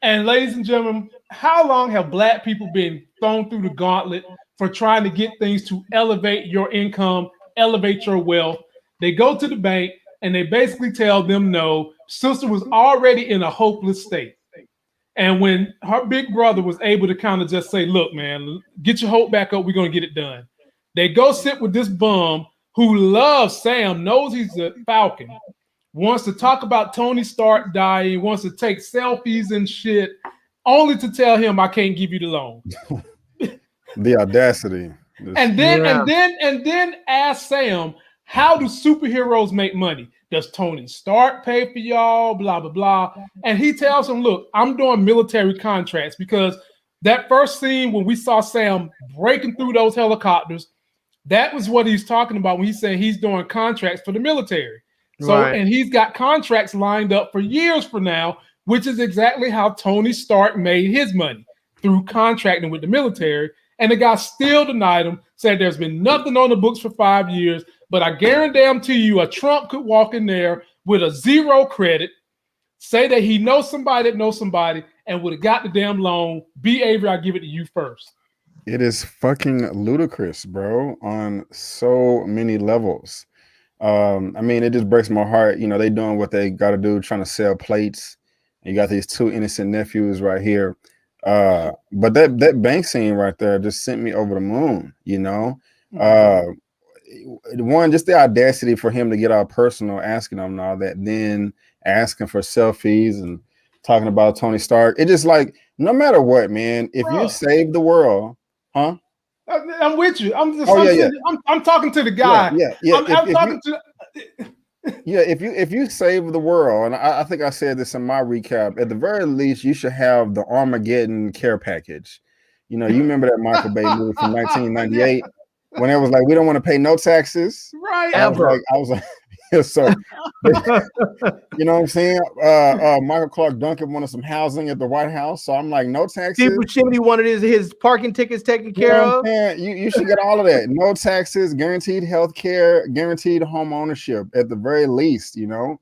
And ladies and gentlemen, how long have Black people been thrown through the gauntlet for trying to get things to elevate your income, elevate your wealth? They go to the bank and they basically tell them no. Sister was already in a hopeless state. And when her big brother was able to kind of just say, look, man, get your hope back up. We're going to get it done. They go sit with this bum who loves Sam, knows he's a Falcon, wants to talk about Tony Stark dying, wants to take selfies and shit, only to tell him I can't give you the loan. The audacity. And then ask Sam, how do superheroes make money? Does Tony Stark pay for y'all? Blah, blah, blah. And he tells him, look, I'm doing military contracts because that first scene when we saw Sam breaking through those helicopters, that was what he's talking about when he's saying he's doing contracts for the military. So, right. And he's got contracts lined up for years from now, which is exactly how Tony Stark made his money, through contracting with the military. And the guy still denied him, said there's been nothing on the books for 5 years, but I guarantee you a Trump could walk in there with a 0 credit, say that he knows somebody that knows somebody, and would have got the damn loan. B. Avery, I'll give it to you first. It is fucking ludicrous, bro, on so many levels. I mean, it just breaks my heart. You know, they doing what they got to do, trying to sell plates. You got these 2 innocent nephews right here. But that bank scene right there just sent me over the moon, you know? One, just the audacity for him to get all personal, asking them and all that, then asking for selfies and talking about Tony Stark. It just like, no matter what, man, if you save the world, huh? I'm with you. I'm talking to the guy. If you save the world, and I think I said this in my recap, at the very least, you should have the Armageddon care package. You know, you remember that Michael Bay movie from 1998 when it was like, we don't want to pay no taxes. Right. I was like, so, you know what I'm saying? Michael Clark Duncan wanted some housing at the White House. So I'm like, no taxes. Steve Buscemi wanted his parking tickets taken care of. You should get all of that. No taxes, guaranteed health care, guaranteed home ownership at the very least, you know.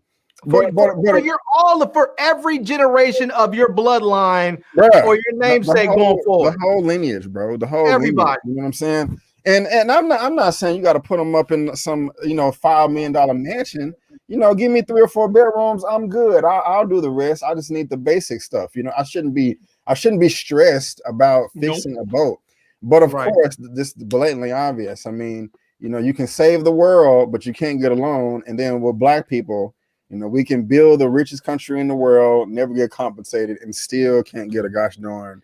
For every generation of your bloodline, or your namesake going forward. The whole lineage, bro. The whole everybody. Lineage, you know what I'm saying? And I'm not saying you got to put them up in some, you know, $5 million mansion. You know, give me 3 or 4 bedrooms. I'm good. I'll do the rest. I just need the basic stuff. You know, I shouldn't be stressed about fixing a boat. But of course, this is blatantly obvious. I mean, you know, you can save the world, but you can't get a loan. And then with Black people, You know, we can build the richest country in the world, never get compensated, and still can't get a gosh darn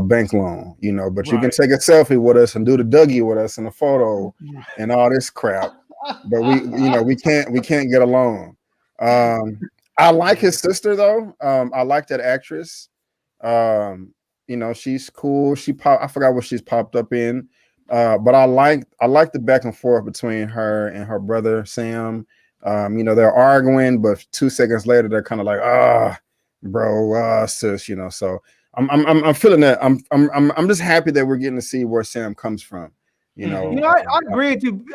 bank loan. You know, but you can take a selfie with us and do the Dougie with us in a photo and all this crap. But we can't get a loan. I like his sister though. I like that actress. You know, she's cool. I forgot what she's popped up in. But I like the back and forth between her and her brother Sam. You know, they're arguing, but 2 seconds later they're kind of like, bro, sis, you know. So I'm feeling that. I'm just happy that we're getting to see where Sam comes from. You know,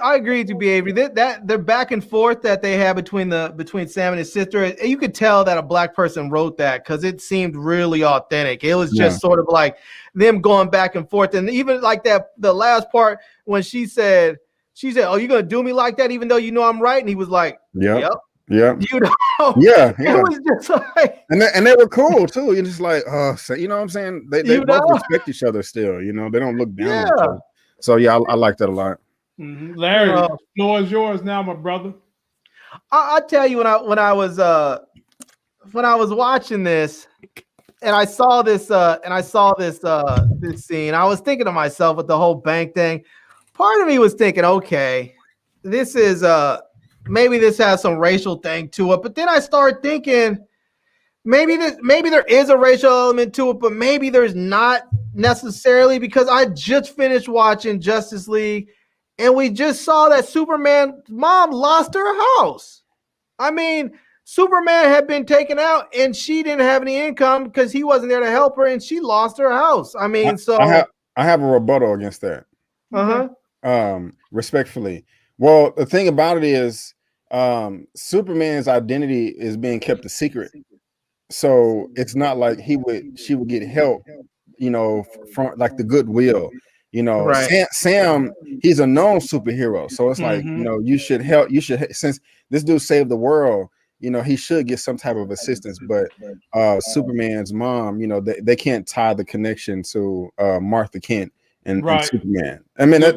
I agree to be able that their back and forth that they have between Sam and his sister. You could tell that a black person wrote that because it seemed really authentic. It was just sort of like them going back and forth, and even like that the last part when she said, "Oh, you're gonna do me like that, even though you know I'm right," and he was like, "Yep." Yeah, you know, yeah. It was just like, and they were cool too. You're just like, so, you know what I'm saying? They both respect each other still. You know, they don't look down on each other. So yeah, I like that a lot. Larry, the floor is yours now, my brother. I tell you, when I was watching this, and I saw this scene, I was thinking to myself with the whole bank thing. Part of me was thinking, okay, this is maybe this has some racial thing to it, but then I started thinking maybe there is a racial element to it, but maybe there's not necessarily, because I just finished watching Justice League and we just saw that Superman's mom lost her house. I mean, Superman had been taken out and she didn't have any income because he wasn't there to help her, and she lost her house. I mean, I have a rebuttal against that. Respectfully. Well, the thing about it is Superman's identity is being kept a secret. So it's not like she would get help, you know, from like the goodwill, you know. Right. Sam, he's a known superhero. So it's like, you know, you should help. Since this dude saved the world, you know, he should get some type of assistance. But Superman's mom, you know, they can't tie the connection to Martha Kent and Superman. I mean, that's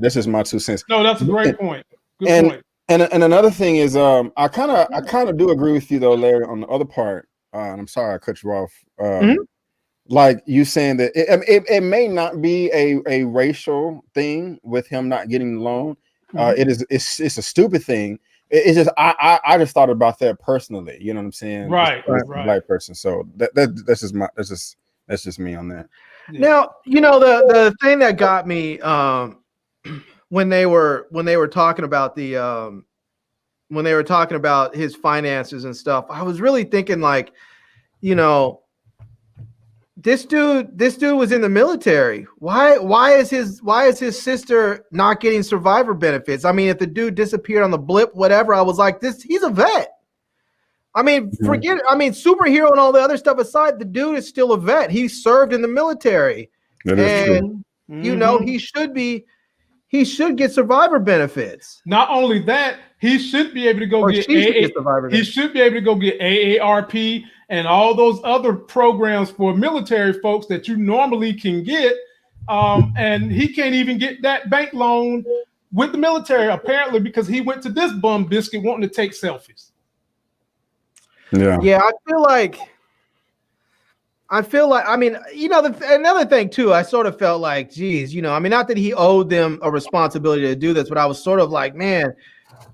just my 2 cents. No, that's a great point. Good point. And another thing is, I kind of do agree with you though, Larry, on the other part. And I'm sorry I cut you off. Like you saying that it may not be a racial thing with him not getting the loan. It's a stupid thing. It's just I just thought about that personally. You know what I'm saying? Right. Black person. So that's just me on that. Now, you know, the thing that got me when they were talking about his finances and stuff, I was really thinking like, you know, this dude was in the military. Why is his sister not getting survivor benefits? I mean, if the dude disappeared on the blip, whatever, I was like, he's a vet. I mean, superhero and all the other stuff aside, the dude is still a vet. He served in the military. That is true. You know, he should get survivor benefits. Not only that, he should be able to go get AARP and all those other programs for military folks that you normally can get. And he can't even get that bank loan with the military, apparently, because he went to this bum biscuit wanting to take selfies. Yeah, I feel like, I mean, you know, another thing too, I sort of felt like, geez, you know, I mean, not that he owed them a responsibility to do this, but I was sort of like, man,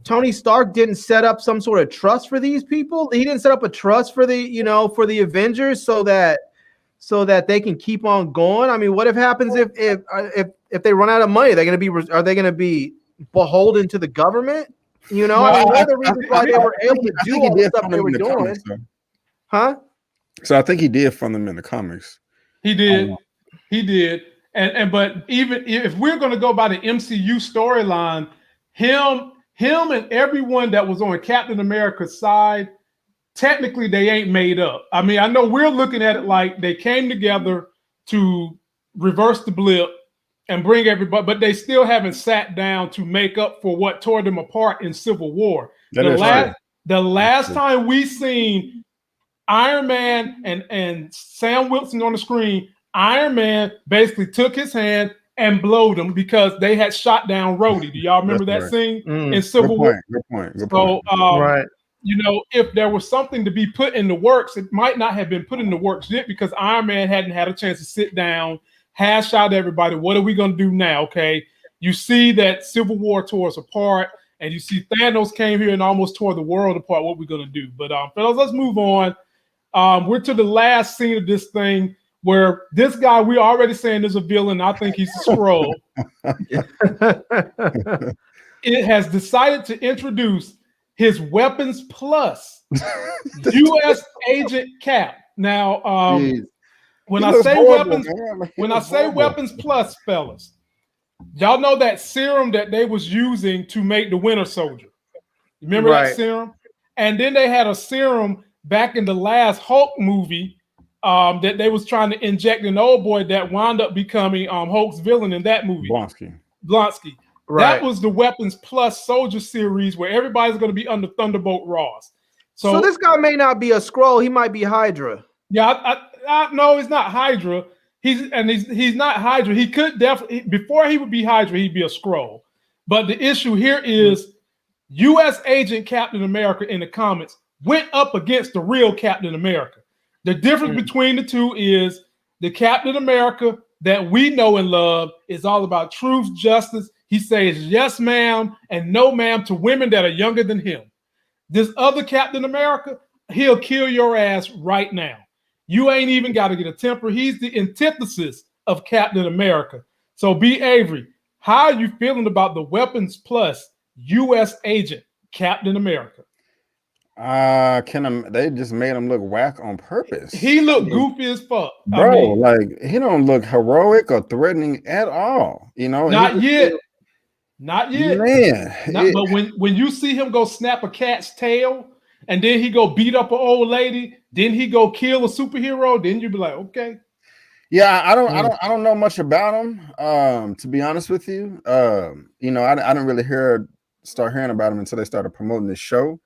Tony Stark didn't set up some sort of trust for these people. He didn't set up a trust for the Avengers so that they can keep on going. I mean, what happens if they run out of money? Are they gonna be beholden to the government? You know, I mean, one of the reasons why they were able to do all the stuff they were doing, So I think he did fund them in the comics. He did. But even if we're going to go by the MCU storyline, him and everyone that was on Captain America's side, technically they ain't made up. I mean, I know we're looking at it like they came together to reverse the blip and bring everybody, but they still haven't sat down to make up for what tore them apart in Civil War. The last time we seen Iron Man and Sam Wilson on the screen, Iron Man basically took his hand and blowed him because they had shot down Rhodey. Do y'all remember that scene in Civil War? Good point. So, right. if there was something to be put in the works, it might not have been put in the works yet because Iron Man hadn't had a chance to sit down, hash out everybody. What are we going to do now? Okay. You see that Civil War tore us apart, and you see Thanos came here and almost tore the world apart. What we're going to do? But fellas, let's move on. We're to the last scene of this thing where this guy, we're already saying is a villain. I think he's a Skrull. It has decided to introduce his Weapons Plus U.S. Agent Cap. Now, when I say Weapons Plus, fellas, y'all know that serum that they was using to make the Winter Soldier. Remember that serum? And then they had a serum back in the last Hulk movie that they was trying to inject an old boy that wound up becoming Hulk's villain in that movie. Blonsky. Right. That was the Weapons Plus Soldier series where everybody's going to be under Thunderbolt Ross. So this guy may not be a Skrull. He might be Hydra. Yeah, no, he's not Hydra. He's not Hydra. He could definitely, before he would be Hydra, he'd be a Skrull. But the issue here is U.S. Agent Captain America in the comics went up against the real Captain America. The difference between the two is the Captain America that we know and love is all about truth, justice. He says yes, ma'am, and no, ma'am to women that are younger than him. This other Captain America, he'll kill your ass right now. You ain't even got to get a temper. He's the antithesis of Captain America. So B. Avery, how are you feeling about the Weapons Plus U.S. Agent Captain America? They just made him look whack on purpose. He looked goofy as fuck, bro. Like he don't look heroic or threatening at all. Not yet, man. But when you see him go snap a cat's tail, and then he go beat up an old lady, then he go kill a superhero, then you be like, okay. Yeah, I don't know much about him. To be honest with you, I didn't really start hearing about him until they started promoting this show.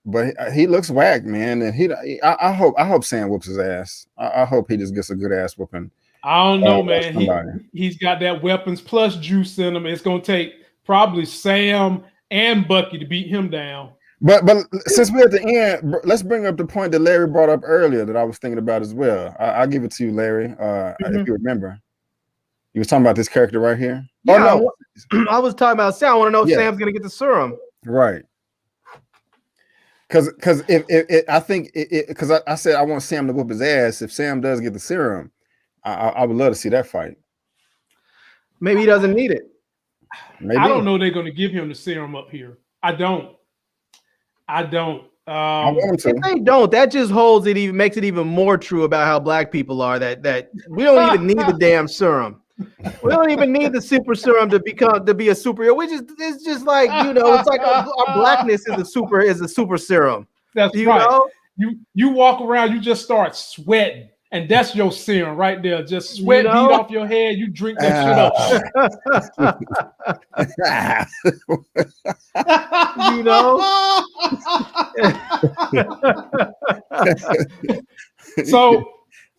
But he looks whack, man, and I hope Sam whoops his ass. I hope he just gets a good ass whooping. I don't know, man. He's got that Weapons Plus juice in him. It's gonna take probably Sam and Bucky to beat him down. But since we're at the end, let's bring up the point that Larry brought up earlier that I was thinking about as well. I'll give it to you, Larry, if you remember. You were talking about this character right here. Yeah, I was talking about Sam. I want to know if Sam's gonna get the serum. Right. Because I said I want Sam to whoop his ass. If Sam does get the serum, I would love to see that fight. Maybe he doesn't need it. Maybe. I don't know they're going to give him the serum up here. I don't. I want to. If they don't, that just holds it, even makes it even more true about how black people are. That we don't even need the damn serum. We don't even need the super serum to be a superhero. It's just like, it's like our blackness is a super serum. That's right. You walk around, you just start sweating, and that's your serum right there. Just sweat beat off your head. You drink that shit up. So,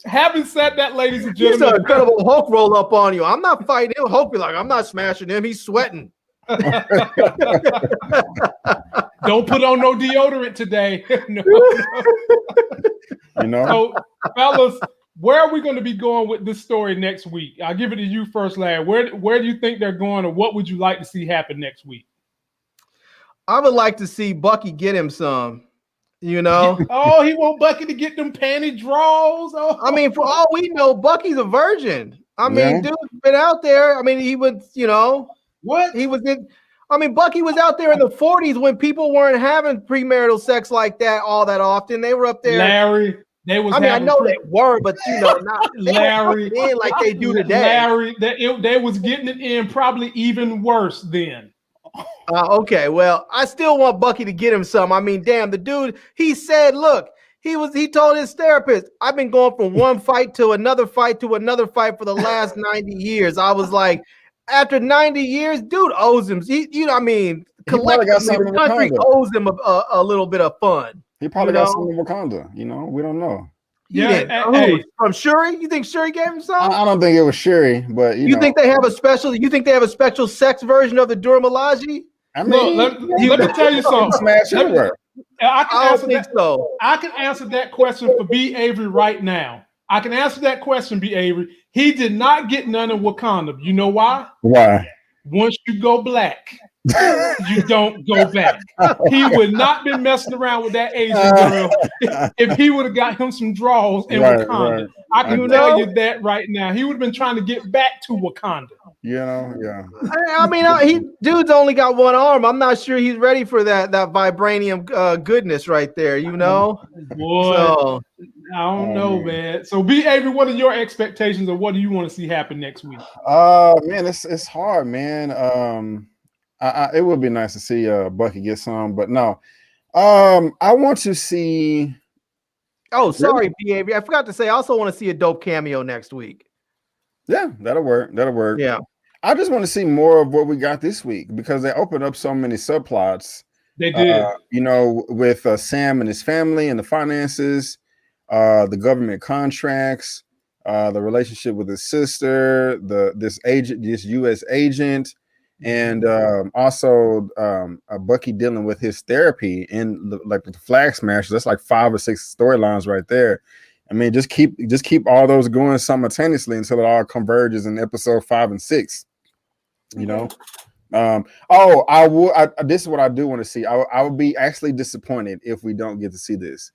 having said that, ladies and gentlemen, an Incredible Hulk roll up on you. I'm not fighting him. Hulk be like, I'm not smashing him. He's sweating. Don't put on no deodorant today. No. So, fellas, where are we going to be going with this story next week? I'll give it to you first, Larry. Where do you think they're going, or what would you like to see happen next week? I would like to see Bucky get him some. Oh, he want Bucky to get them panty draws. Oh. I mean, for all we know, Bucky's a virgin. I mean, dude's been out there. I mean, he was, what he was in. I mean, Bucky was out there in the 40s when people weren't having premarital sex like that all that often. They were up there. Larry, they was. I mean, I know they were, but not Larry in like they do today. Larry, they was getting it in probably even worse then. Okay, well, I still want Bucky to get him some. I mean, damn, the dude, he said, look, he told his therapist, I've been going from one fight to another fight for the last 90 years. I was like, after 90 years, dude owes him. Collectively, the country owes him a little bit of fun. He probably got some in Wakanda. We don't know. Yeah, from Shuri? You think Shuri gave him some? I don't think it was Shuri, but you think they have a special? You think they have a special sex version of the Dura Milaje? I mean, let me tell you something. Smash anywhere. I can answer that question for B. Avery right now. I can answer that question, B. Avery. He did not get none in Wakanda. You know why? Why? Once you go black, you don't go back. He would not been messing around with that Asian girl if he would have got him some draws in Wakanda. Right. I can tell you that right now. He would have been trying to get back to Wakanda. Yeah. I mean, dude's only got one arm. I'm not sure he's ready for that vibranium goodness right there. Boy, so, I don't know, man. So, B. Avery, what are your expectations, or what do you want to see happen next week? Man, it's hard, man. It would be nice to see Bucky get some, but no. I want to see. Oh, sorry, B. Avery. I forgot to say. I also want to see a dope cameo next week. Yeah, that'll work. Yeah. I just want to see more of what we got this week because they opened up so many subplots. They did. With Sam and his family and the finances, the government contracts, the relationship with his sister, this U.S. agent, and also Bucky dealing with his therapy and with the Flag Smashers. That's like 5 or 6 storylines right there. I mean, just keep all those going simultaneously until it all converges in episode 5 and 6. You know. This is what I do want to see. I would be actually disappointed if we don't get to see this.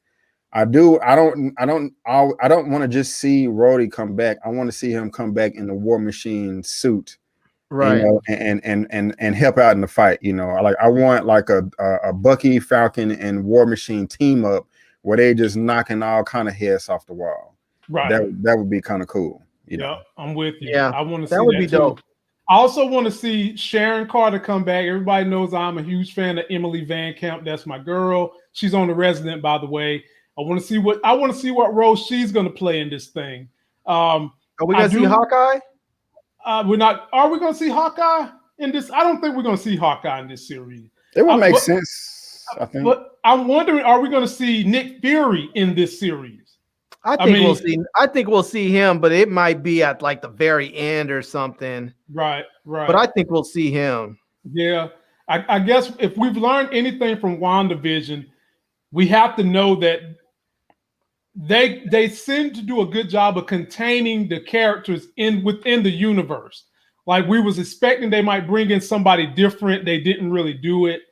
I don't want to just see Rhodey come back. I want to see him come back in the War Machine suit, right? And help out in the fight. I want like a Bucky, Falcon, and War Machine team up where they just knocking all kind of heads off the wall. Right. That would be kind of cool. I'm with you. Yeah, I want to see that would be dope. I also want to see Sharon Carter come back. Everybody knows I'm a huge fan of Emily Van Camp. That's my girl. She's on The Resident, by the way. I want to see what role she's going to play in this thing. Are we going to see Hawkeye? We're not. Are we going to see Hawkeye in this? I don't think we're going to see Hawkeye in this series. It would make sense, I think. But I'm wondering, are we going to see Nick Fury in this series? I think we'll see him, but it might be at like the very end or something. Right. But I think we'll see him. Yeah. I guess if we've learned anything from WandaVision, we have to know that they seem to do a good job of containing the characters within the universe. Like we was expecting they might bring in somebody different. They didn't really do it.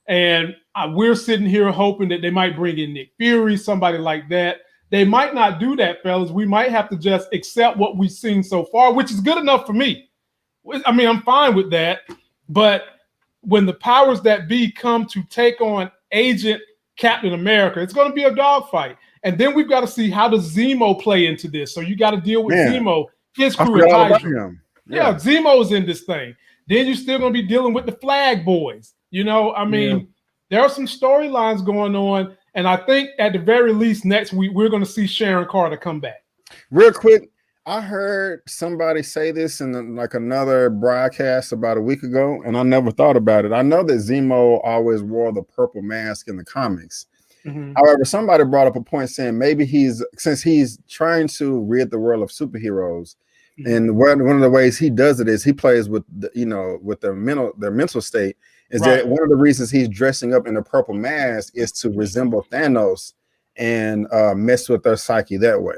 And we're sitting here hoping that they might bring in Nick Fury, somebody like that. They might not do that, fellas. We might have to just accept what we've seen so far, which is good enough for me. I mean, I'm fine with that. But when the powers that be come to take on Agent Captain America, it's going to be a dogfight. And then we've got to see how does Zemo play into this. So you got to deal with Zemo, his crew. Yeah, Zemo's in this thing. Then you're still going to be dealing with the Flag Boys. There are some storylines going on. And I think at the very least next week, we're going to see Sharon Carter come back. Real quick, I heard somebody say this in like another broadcast about a week ago, and I never thought about it. I know that Zemo always wore the purple mask in the comics. Mm-hmm. However, somebody brought up a point saying maybe since he's trying to rid the world of superheroes, mm-hmm. and one of the ways he does it is he plays with their mental state. Is that one of the reasons he's dressing up in a purple mask is to resemble Thanos and mess with their psyche that way.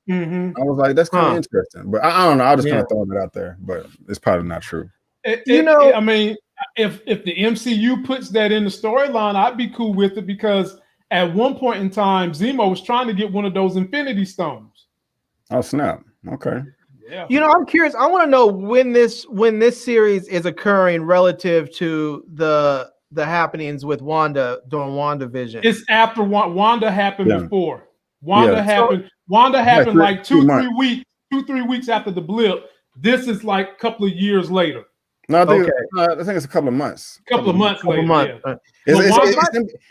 Mm-hmm. I was like, that's kind of interesting, but I don't know. I just kind of throw it out there, but it's probably not true. If the MCU puts that in the storyline, I'd be cool with it because at one point in time, Zemo was trying to get one of those Infinity Stones. Oh snap! Okay. Yeah. I'm curious. I want to know when this series is occurring relative to the happenings with Wanda during WandaVision. It's after Wanda happened before. Wanda happened like 2-3 weeks after the blip. This is like a couple of years later. No, I think it's a couple of months. Couple of months later. Yeah.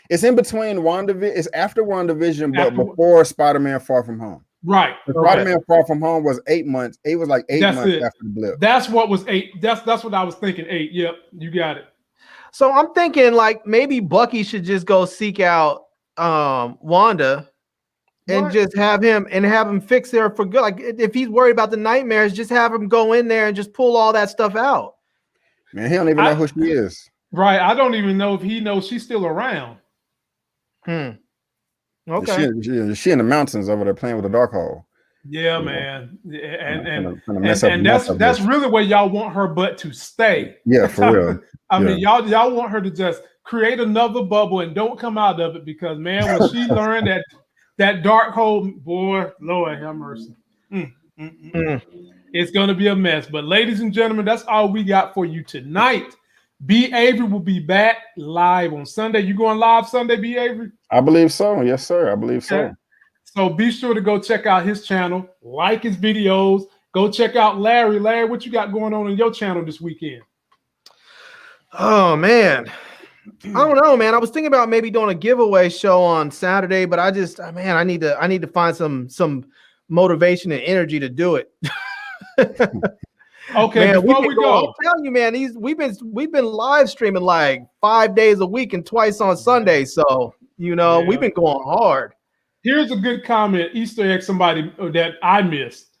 It's in between WandaVision. It's after WandaVision, but before Spider-Man Far From Home. Right. Spider-Man Far From Home was 8 months. It was like 8 months after the blip. That's what was 8. That's what I was thinking. 8. Yep, you got it. So I'm thinking like maybe Bucky should just go seek out Wanda and just have him fix her for good. Like if he's worried about the nightmares, just have him go in there and just pull all that stuff out. Man, he don't even know who she is. Right. I don't even know if he knows she's still around. Okay. She in the mountains over there playing with the Darkhold. Yeah, man. And that's really where y'all want her butt to stay. Yeah, for real. I mean, y'all want her to just create another bubble and don't come out of it, because man, when she learned that Darkhold, boy, Lord have mercy. It's gonna be a mess. But ladies and gentlemen, that's all we got for you tonight. B. Avery will be back live on Sunday. You going live Sunday, B. Avery? I believe so. Yes, sir. I believe so. So be sure to go check out his channel, like his videos. Go check out Larry. Larry, what you got going on your channel this weekend? Oh man, I don't know, man. I was thinking about maybe doing a giveaway show on Saturday, but I need to find some motivation and energy to do it. Okay, man, before we go, I'm telling you, man, we've been live streaming like 5 days a week and twice on Sunday. So we've been going hard. Here's a good comment, Easter egg, somebody that I missed.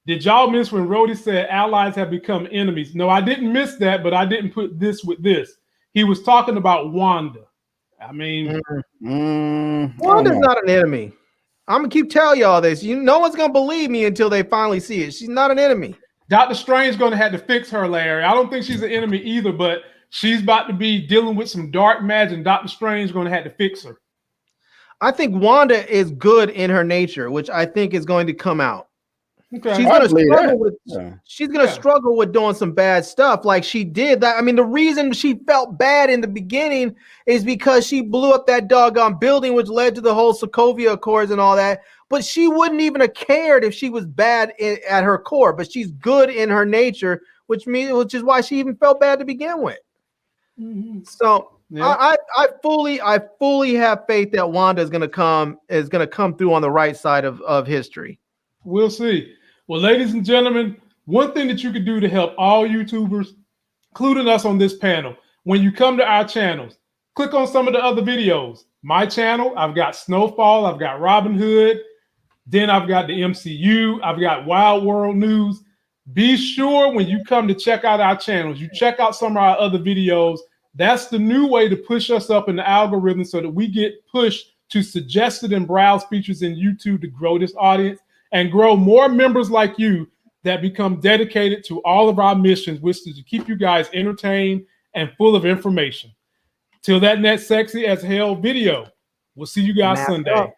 Did y'all miss when Rhodey said allies have become enemies? No, I didn't miss that, but I didn't put this with this. He was talking about Wanda. I mean, Wanda's not an enemy. I'm gonna keep telling y'all this. No one's gonna believe me until they finally see it. She's not an enemy. Dr. Strange gonna have to fix her, Larry. I don't think she's an enemy either, but she's about to be dealing with some dark magic, and Dr. Strange gonna have to fix her. I think Wanda is good in her nature, which I think is going to come out. Okay. She's gonna struggle with doing some bad stuff like she did. That, I mean, the reason she felt bad in the beginning is because she blew up that doggone building, which led to the whole Sokovia Accords and all that. But she wouldn't even have cared if she was bad at her core. But she's good in her nature, which is why she even felt bad to begin with. So I fully have faith that Wanda is gonna come through on the right side of history. We'll see. Well, ladies and gentlemen, one thing that you can do to help all YouTubers, including us on this panel, when you come to our channels, click on some of the other videos. My channel, I've got Snowfall, I've got Robin Hood, then I've got the MCU, I've got Wild World News. Be sure when you come to check out our channels, you check out some of our other videos. That's the new way to push us up in the algorithm so that we get pushed to suggested and browse features in YouTube to grow this audience and grow more members like you that become dedicated to all of our missions, which is to keep you guys entertained and full of information. Till that next sexy as hell video. We'll see you guys Sunday.